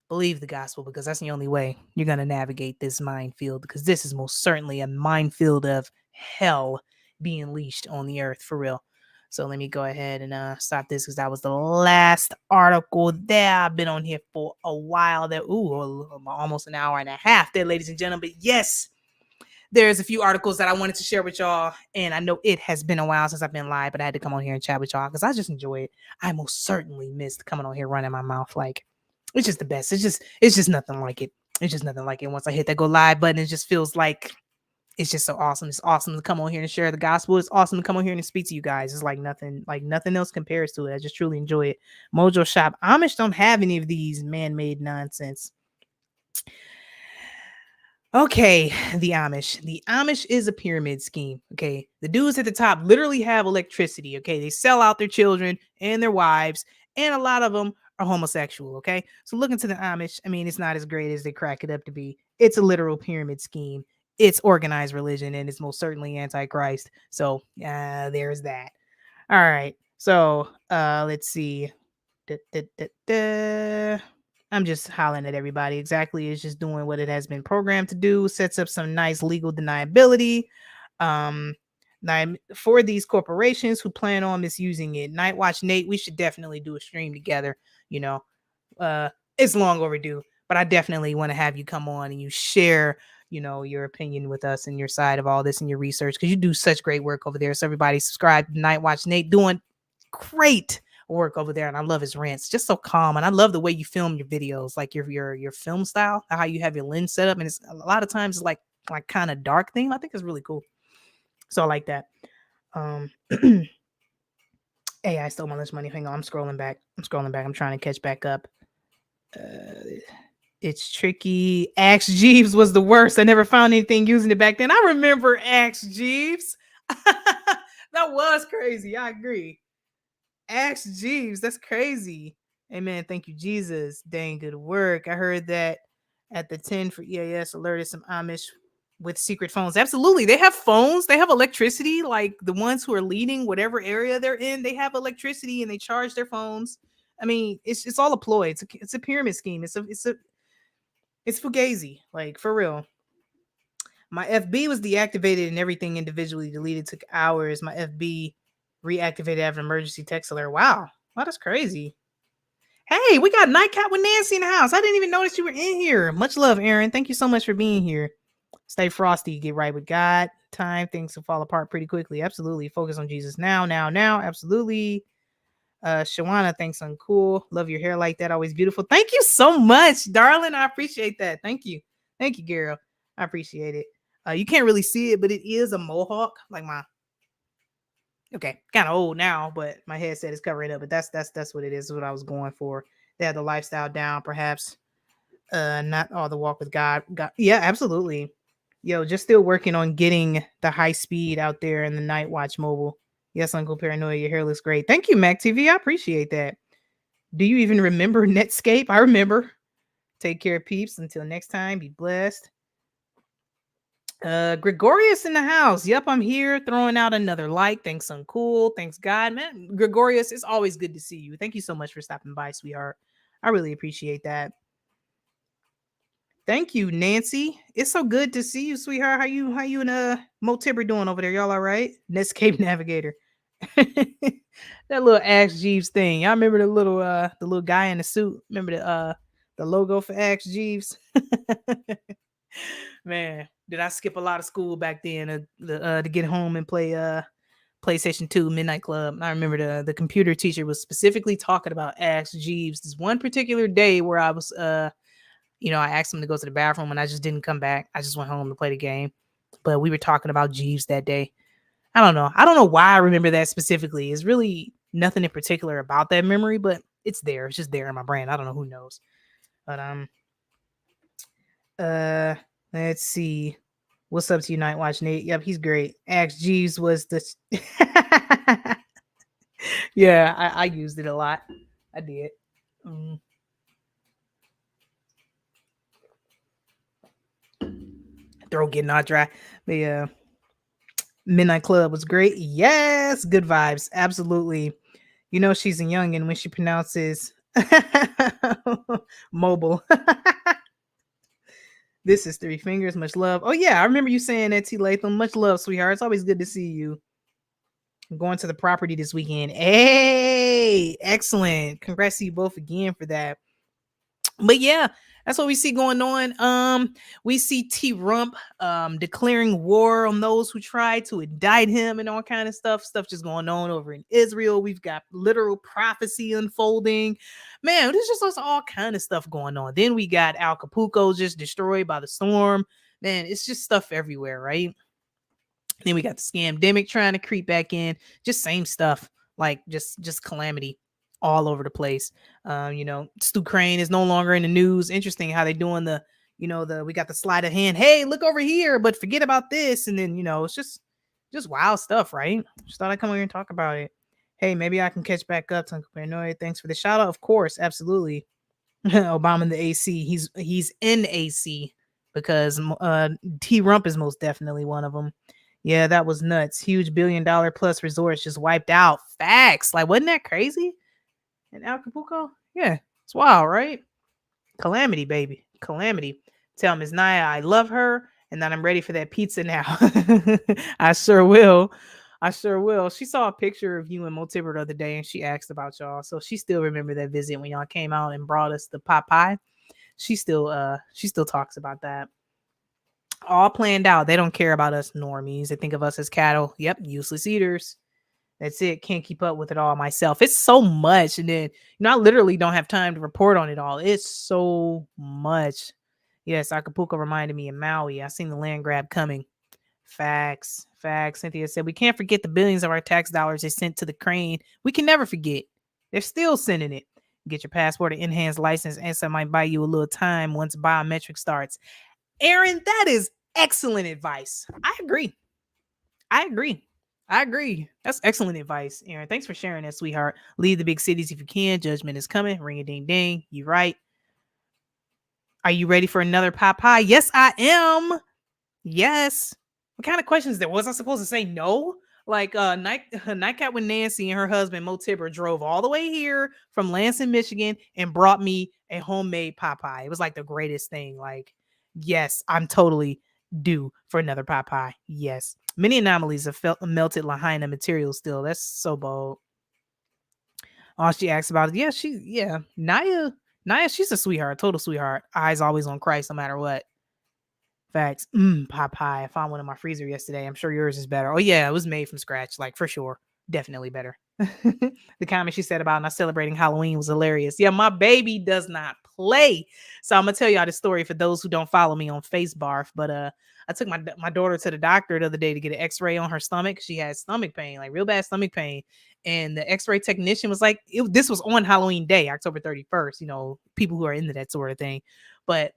Believe the gospel, because that's the only way you're going to navigate this minefield, because this is most certainly a minefield of hell being leashed on the earth, for real. So let me go ahead and stop this, because that was the last article there. I've been on here for a while there. Almost an hour and a half there, ladies and gentlemen. But yes, there's a few articles that I wanted to share with y'all. And I know it has been a while since I've been live, but I had to come on here and chat with y'all because I just enjoy it. I most certainly missed coming on here running my mouth. Like, it's just the best. It's just nothing like it. It's just nothing like it. Once I hit that go live button, it just feels like it's just so awesome. It's awesome to come on here and share the gospel. It's awesome to come on here and speak to you guys. It's like nothing else compares to it. I just truly enjoy it. Mojo Shop. Amish don't have any of these man-made nonsense. Okay, the Amish. The Amish is a pyramid scheme. Okay, the dudes at the top literally have electricity. Okay, they sell out their children and their wives, and a lot of them are homosexual. Okay, so look into the Amish. I mean, it's not as great as they crack it up to be. It's a literal pyramid scheme. It's organized religion, and it's most certainly antichrist. So there's that. All right, so let's see. I'm just hollering at everybody. Exactly, it's just doing what it has been programmed to do. Sets up some nice legal deniability for these corporations who plan on misusing it. Night Watch Nate, we should definitely do a stream together. You know, it's long overdue, but I definitely want to have you come on and you share, you know, your opinion with us and your side of all this and your research, because you do such great work over there. So everybody subscribe to Night Watch Nate, doing great work over there, and I love his rants. Just so calm, and I love the way you film your videos, like your film style, how you have your lens set up, and it's a lot of times like kind of dark theme. I think it's really cool. So I like that. Hey, I stole my lunch money. Hang on, I'm scrolling back. I'm trying to catch back up. It's tricky. Axe Jeeves was the worst. I never found anything using it back then. I remember Axe Jeeves. That was crazy. I agree. Axe Jeeves, that's crazy. Amen. Thank you, Jesus. Dang good work. I heard that at the 10 for EAS alerted some Amish with secret phones. Absolutely. They have phones. They have electricity. Like the ones who are leading whatever area they're in, they have electricity and they charge their phones. I mean, it's all a ploy. It's a pyramid scheme. It's fugazi. Like for real. My FB was deactivated and everything individually deleted. Took hours. My FB reactivated after an emergency text alert. Wow, that's crazy. Hey, we got Nightcap with Nancy in the house. I didn't even notice you were in here. Much love, Aaron. Thank you so much for being here. Stay frosty. Get right with God. Time things will fall apart pretty quickly. Absolutely. Focus on Jesus now. Absolutely. Shawana, thanks, Uncool. Love your hair like that. Always beautiful. Thank you so much, darling. I appreciate that. Thank you, girl. I appreciate it. You can't really see it, but it is a mohawk. Like my okay, kind of old now, but my headset is covering up. But that's what it is. What I was going for. They had the lifestyle down, perhaps. Not all the walk with God. Yeah, absolutely. Yo, just still working on getting the high speed out there in the Night Watch mobile. Yes, Uncoolparanoia, your hair looks great. Thank you, Mac TV. I appreciate that. Do you even remember Netscape? I remember. Take care, peeps. Until next time, be blessed. Gregorius in the house. Yep, I'm here throwing out another like. Thanks, Uncool. Thanks, God. Man, Gregorius, it's always good to see you. Thank you so much for stopping by, sweetheart. I really appreciate that. Thank you, Nancy. It's so good to see you, sweetheart. How you and Mo Tibber doing over there? Y'all all right? Netscape Navigator. That little Axe Jeeves thing. Y'all remember the little guy in the suit? Remember the logo for Axe Jeeves? Man, did I skip a lot of school back then to get home and play PlayStation 2 Midnight Club? I remember the computer teacher was specifically talking about Axe Jeeves this one particular day where I was I asked him to go to the bathroom and I just didn't come back. I just went home to play the game. But we were talking about Jeeves that day. I don't know why I remember that specifically. It's really nothing in particular about that memory, but it's there. It's just there in my brain. I don't know, who knows. But let's see. What's up to you, Night Watch Nate? Yep, he's great. Axe Jeeves was the yeah, I used it a lot. I did. Throat getting all dry. The Midnight Club was great. Yes, good vibes. Absolutely. You know she's a youngin' when she pronounces mobile. This is Three Fingers. Much love. Oh yeah, I remember you saying that, T. Latham. Much love, sweetheart. It's always good to see you. I'm going to the property this weekend. Hey, excellent. Congrats to you both again for that. But yeah, That's what we see going on. We see T-Rump declaring war on those who try to indict him and all kind of stuff. Stuff just going on over in Israel. We've got literal prophecy unfolding. Man, there's just all kind of stuff going on. Then we got Acapulco just destroyed by the storm. Man, it's just stuff everywhere, right? Then we got the scamdemic trying to creep back in. Just same stuff, like just calamity all over the place. Stu Crane is no longer in the news. Interesting how they doing we got the sleight of hand. Hey, look over here, but forget about this. And then it's just wild stuff, right? Just thought I'd come over here and talk about it. Hey, maybe I can catch back up to Uncoolparanoia. Thanks for the shout out. Of course, absolutely. Obama in the AC. He's in AC because T-Rump is most definitely one of them. Yeah, that was nuts. Huge $1 billion plus resorts just wiped out. Facts. Like, wasn't that crazy? In Acapulco? Yeah, it's wild, right? Calamity, baby. Calamity. Tell Ms. Naya I love her and that I'm ready for that pizza now. I sure will. She saw a picture of you and Motibber the other day and she asked about y'all. So she still remember that visit when y'all came out and brought us the pot pie. She still talks about that. All planned out. They don't care about us normies. They think of us as cattle. Yep, useless eaters. That's it. Can't keep up with it all myself. It's so much. And then, I literally don't have time to report on it all. It's so much. Yes, Acapulco reminded me of Maui. I seen the land grab coming. Facts. Cynthia said, we can't forget the billions of our tax dollars they sent to the Crane. We can never forget. They're still sending it. Get your passport or enhanced license. And some might buy you a little time once biometric starts. Aaron, that is excellent advice. I agree. That's excellent advice, Aaron. Thanks for sharing that, sweetheart. Leave the big cities if you can. Judgment is coming. Ring a ding ding. You right. Are you ready for another pot pie? Yes, I am. Yes. What kind of questions there? Was I supposed to say no? Like Nightcap with Nancy and her husband Motibber drove all the way here from Lansing, Michigan, and brought me a homemade pot pie. It was like the greatest thing. Like, yes, I'm totally due for another pot pie. Yes. Many anomalies of melted Lahaina material still. That's so bold. All she asks about it. Yeah, Naya, she's a sweetheart, total sweetheart. Eyes always on Christ, no matter what. Facts. Pot pie. I found one in my freezer yesterday. I'm sure yours is better. Oh yeah, it was made from scratch, like for sure. Definitely better. The comment she said about not celebrating Halloween was hilarious. Yeah, my baby does not play. So I'm gonna tell y'all the story for those who don't follow me on Facebook. But I took my daughter to the doctor the other day to get an X-ray on her stomach. She had stomach pain, like real bad stomach pain. And the X-ray technician was like, this was on Halloween Day, October 31st. People who are into that sort of thing. But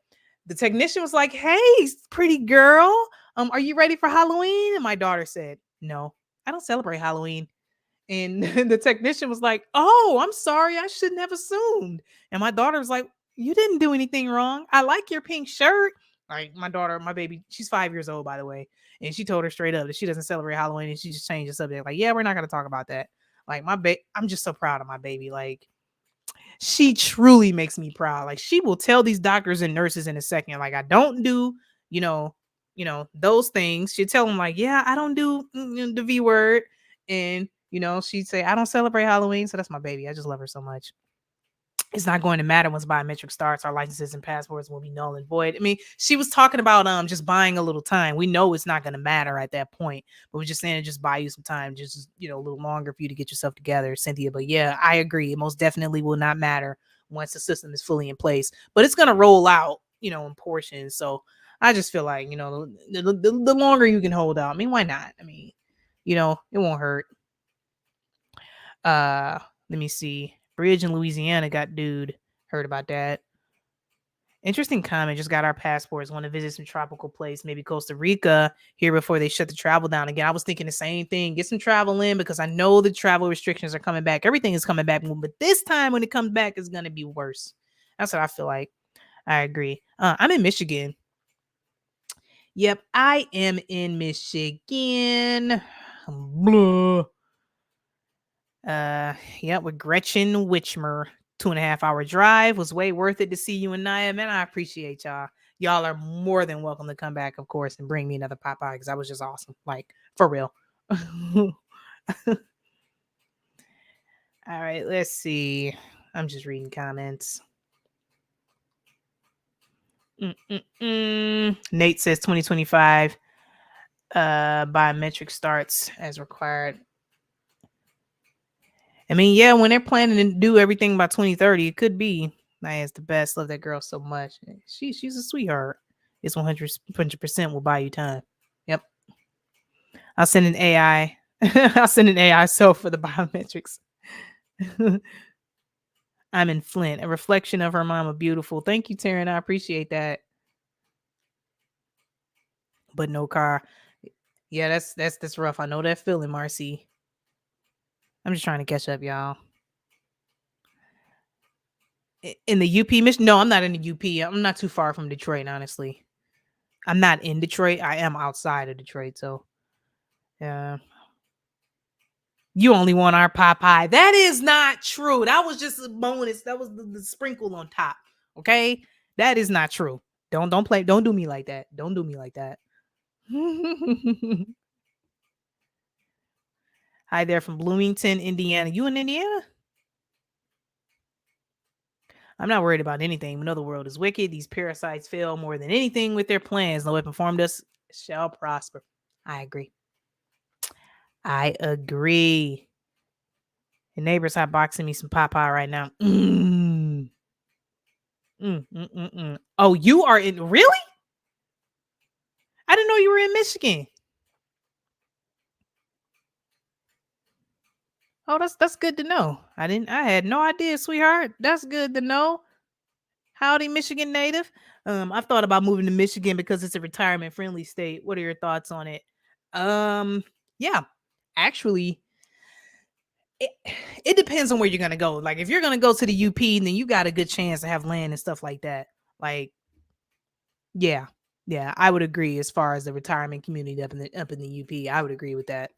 the technician was like, hey, pretty girl, are you ready for Halloween? And my daughter said, no, I don't celebrate Halloween. And the technician was like, oh, I'm sorry. I shouldn't have assumed. And my daughter was like, you didn't do anything wrong. I like your pink shirt. Like my daughter, my baby, she's 5 years old, by the way. And she told her straight up that she doesn't celebrate Halloween. And she just changed the subject. Like, yeah, we're not going to talk about that. Like I'm just so proud of my baby. Like, she truly makes me proud. Like, she will tell these doctors and nurses in a second, like, I don't do, those things. She'll tell them like, yeah, I don't do the V word. And, she'd say, I don't celebrate Halloween. So that's my baby. I just love her so much. It's not going to matter once biometric starts. Our licenses and passports will be null and void. I mean, she was talking about just buying a little time. We know it's not going to matter at that point, but we're just saying just buy you some time, just a little longer for you to get yourself together, Cynthia. But yeah, I agree. It most definitely will not matter once the system is fully in place. But it's going to roll out, in portions. So I just feel like the longer you can hold out. I mean, why not? I mean, it won't hurt. Let me see. Bridge in Louisiana got dude. Heard about that. Interesting comment. Just got our passports. Want to visit some tropical place, maybe Costa Rica here before they shut the travel down again. I was thinking the same thing. Get some travel in because I know the travel restrictions are coming back. Everything is coming back, but this time when it comes back, it's going to be worse. That's what I feel like. I agree. I'm in Michigan. Yep, I am in Michigan. Blah. With Gretchen Witchmer. 2.5 hour drive was way worth it to see you and Naya. Man, I appreciate y'all. Y'all are more than welcome to come back, of course, and bring me another Popeye because that was just awesome. Like, for real. All right, let's see. I'm just reading comments. Nate says 2025 biometric starts as required. I mean, yeah, when they're planning to do everything by 2030, it could be. Naya's the best. Love that girl so much. She's a sweetheart. It's 100% will buy you time. Yep. I'll send an AI. I'll send an AI self for the biometrics. I'm in Flint. A reflection of her mama. Beautiful. Thank you, Taryn. I appreciate that. But no car. Yeah, that's rough. I know that feeling, Marcy. I'm just trying to catch up, y'all. In the UP mission? No, I'm not in the UP. I'm not too far from Detroit, honestly. I'm not in Detroit. I am outside of Detroit, so yeah. You only want our pie. That is not true. That was just a bonus. That was the sprinkle on top. Okay, that is not true. Don't play. Don't do me like that. Don't do me like that. Hi there from Bloomington, Indiana. You in Indiana? I'm not worried about anything. We know the world is wicked. These parasites fail more than anything with their plans. No weapon formed us shall prosper. I agree. I agree. The neighbor's hot boxing me some Popeye right now. Oh, you are in? Really? I didn't know you were in Michigan. Oh, that's good to know. I had no idea, sweetheart. That's good to know. Howdy, Michigan native. I've thought about moving to Michigan because it's a retirement friendly state. What are your thoughts on it? Yeah, actually, it depends on where you're gonna go. Like, if you're gonna go to the UP, then you got a good chance to have land and stuff like that. Like, yeah, I would agree as far as the retirement community up in the UP. I would agree with that.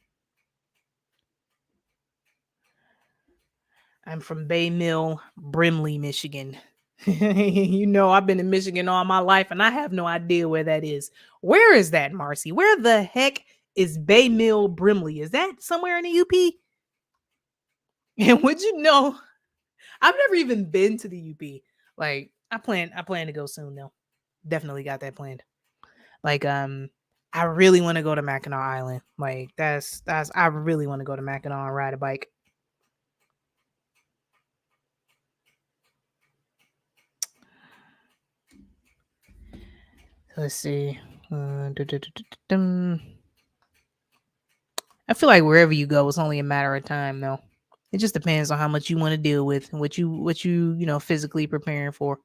I'm from Bay Mill, Brimley, Michigan. You know, I've been in Michigan all my life, and I have no idea where that is. Where is that, Marcy? Where the heck is Bay Mill, Brimley? Is that somewhere in the UP? And would you know, I've never even been to the UP. Like, I plan to go soon though. Definitely got that planned. Like, I really want to go to Mackinac Island. Like, that's I really want to go to Mackinac and ride a bike. Let's see. I feel like wherever you go, it's only a matter of time, though. It just depends on how much you want to deal with and what you physically preparing for,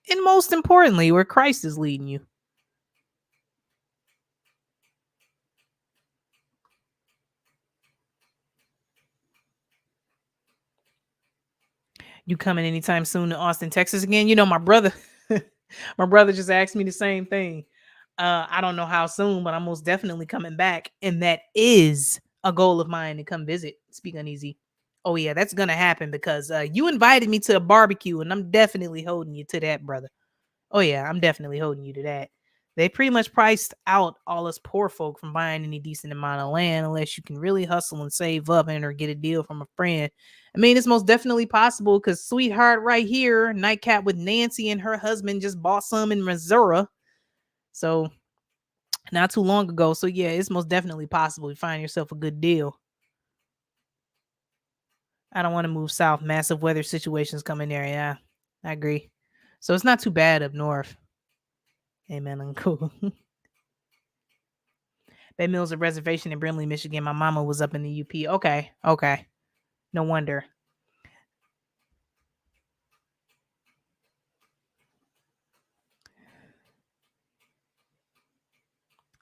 and most importantly, where Christ is leading you. You coming anytime soon to Austin, Texas again? You know, my brother, my brother just asked me the same thing. I don't know how soon, but I'm most definitely coming back. And that is a goal of mine to come visit. Speak Uneasy. Oh, yeah, that's going to happen because you invited me to a barbecue, and I'm definitely holding you to that, brother. Oh, yeah, I'm definitely holding you to that. They pretty much priced out all us poor folk from buying any decent amount of land unless you can really hustle and save up and or get a deal from a friend. I mean, it's most definitely possible because sweetheart right here, Nightcap with Nancy and her husband just bought some in Missouri. So not too long ago. So yeah, it's most definitely possible to find yourself a good deal. I don't want to move south. Massive weather situations coming there. Yeah, I agree. So it's not too bad up north. Amen. Uncool. Bay Mill's a reservation in Brimley, Michigan. My mama was up in the UP. Okay. No wonder.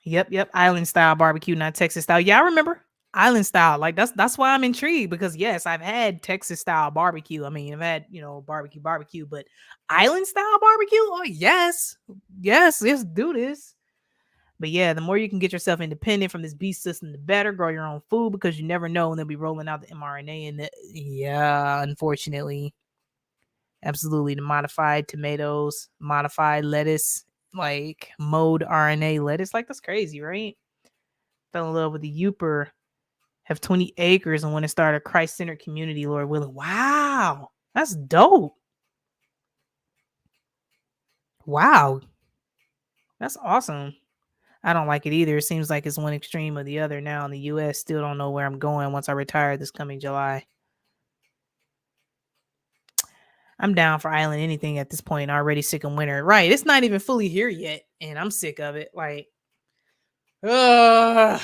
Yep. Island style barbecue, not Texas style. Yeah, I remember island style. Like that's why I'm intrigued because yes, I've had Texas style barbecue. I mean, I've had barbecue, but island style barbecue. Oh yes, let's do this. But yeah, the more you can get yourself independent from this beast system, the better. Grow your own food because you never know when they'll be rolling out the mRNA and unfortunately, absolutely the modified tomatoes, modified lettuce, like mode RNA lettuce. Like that's crazy, right? Fell in love with the Youper. Have 20 acres and want to start a Christ-centered community, Lord willing. Wow, that's dope. Wow, That's awesome. I don't like it either. It seems like it's one extreme or the other now in the US. Still don't know where I'm going once I retire this coming July. I'm down for island anything at this point. Already sick of winter. Right. It's not even fully here yet. And I'm sick of it. Like, ugh.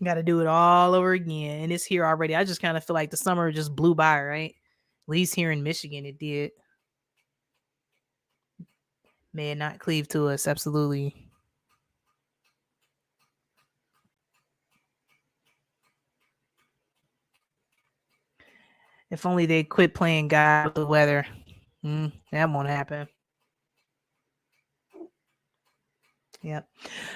Got to do it all over again. And it's here already. I just kind of feel like the summer just blew by, right? At least here in Michigan, it did. May it not cleave to us. Absolutely. If only they quit playing God with the weather. That won't happen. Yep.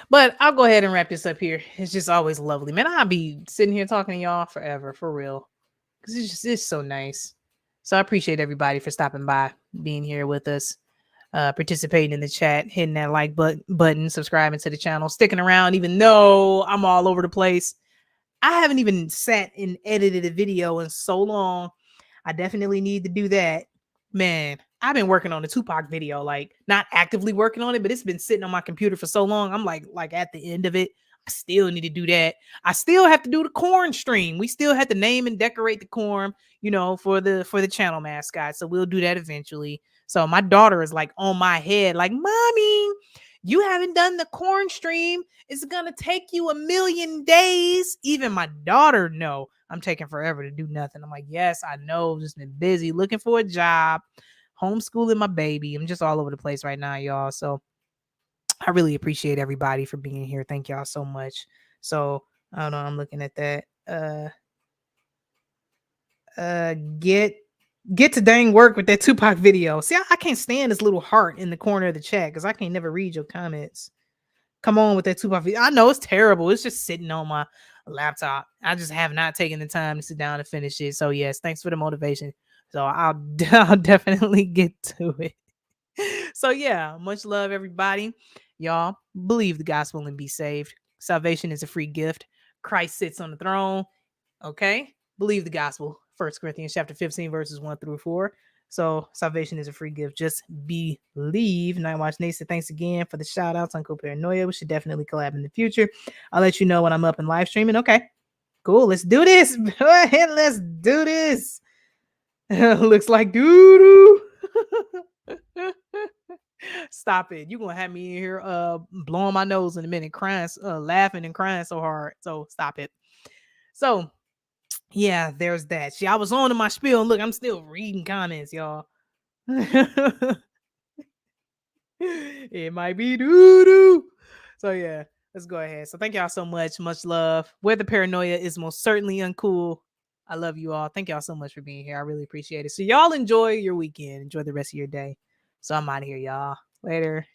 But I'll go ahead and wrap this up here. It's just always lovely. Man, I'll be sitting here talking to y'all forever, for real. Because it's so nice. So I appreciate everybody for stopping by, being here with us, participating in the chat, hitting that like button, subscribing to the channel, sticking around, even though I'm all over the place. I haven't even sat and edited a video in so long. I definitely need to do that. Man, I've been working on the Tupac video, like not actively working on it, but it's been sitting on my computer for so long. I'm like at the end of it. I still need to do that. I still have to do the corn stream. We still have to name and decorate the corn, for the channel mascot. So we'll do that eventually. So my daughter is like on my head, like, Mommy, you haven't done the corn stream. It's gonna take you 1,000,000 days. Even my daughter know I'm taking forever to do nothing. I'm like, yes, I know. Just been busy looking for a job, homeschooling my baby. I'm just all over the place right now, y'all. So I really appreciate everybody for being here. Thank y'all so much. So I don't know. I'm looking at that. Get to dang work with that Tupac video. See, I can't stand this little heart in the corner of the chat because I can't never read your comments. Come on with that Tupac video. I know it's terrible. It's just sitting on my laptop. I just have not taken the time to sit down and finish it. So yes, thanks for the motivation. So I'll definitely get to it. So yeah, much love, everybody. Y'all believe the gospel and be saved. Salvation is a free gift. Christ sits on the throne. Okay, believe the gospel. 1 Corinthians chapter 15, verses 1-4. So salvation is a free gift. Just believe. Night Watch Nate said, thanks again for the shout outs on Uncoolparanoia. We should definitely collab in the future. I'll let you know when I'm up and live streaming. Okay, cool. Let's do this. Go ahead. Let's do this. Looks like doo-doo. Stop it. You're going to have me in here blowing my nose in a minute, crying, laughing and crying so hard. So stop it. So yeah, there's that. See, I was on to my spiel. Look, I'm still reading comments, y'all. It might be doo-doo. So yeah, let's go ahead. So thank y'all so much. Much love. Where the paranoia is most certainly uncool. I love you all. Thank y'all so much for being here. I really appreciate it. So y'all enjoy your weekend. Enjoy the rest of your day. So I'm out of here, y'all. Later.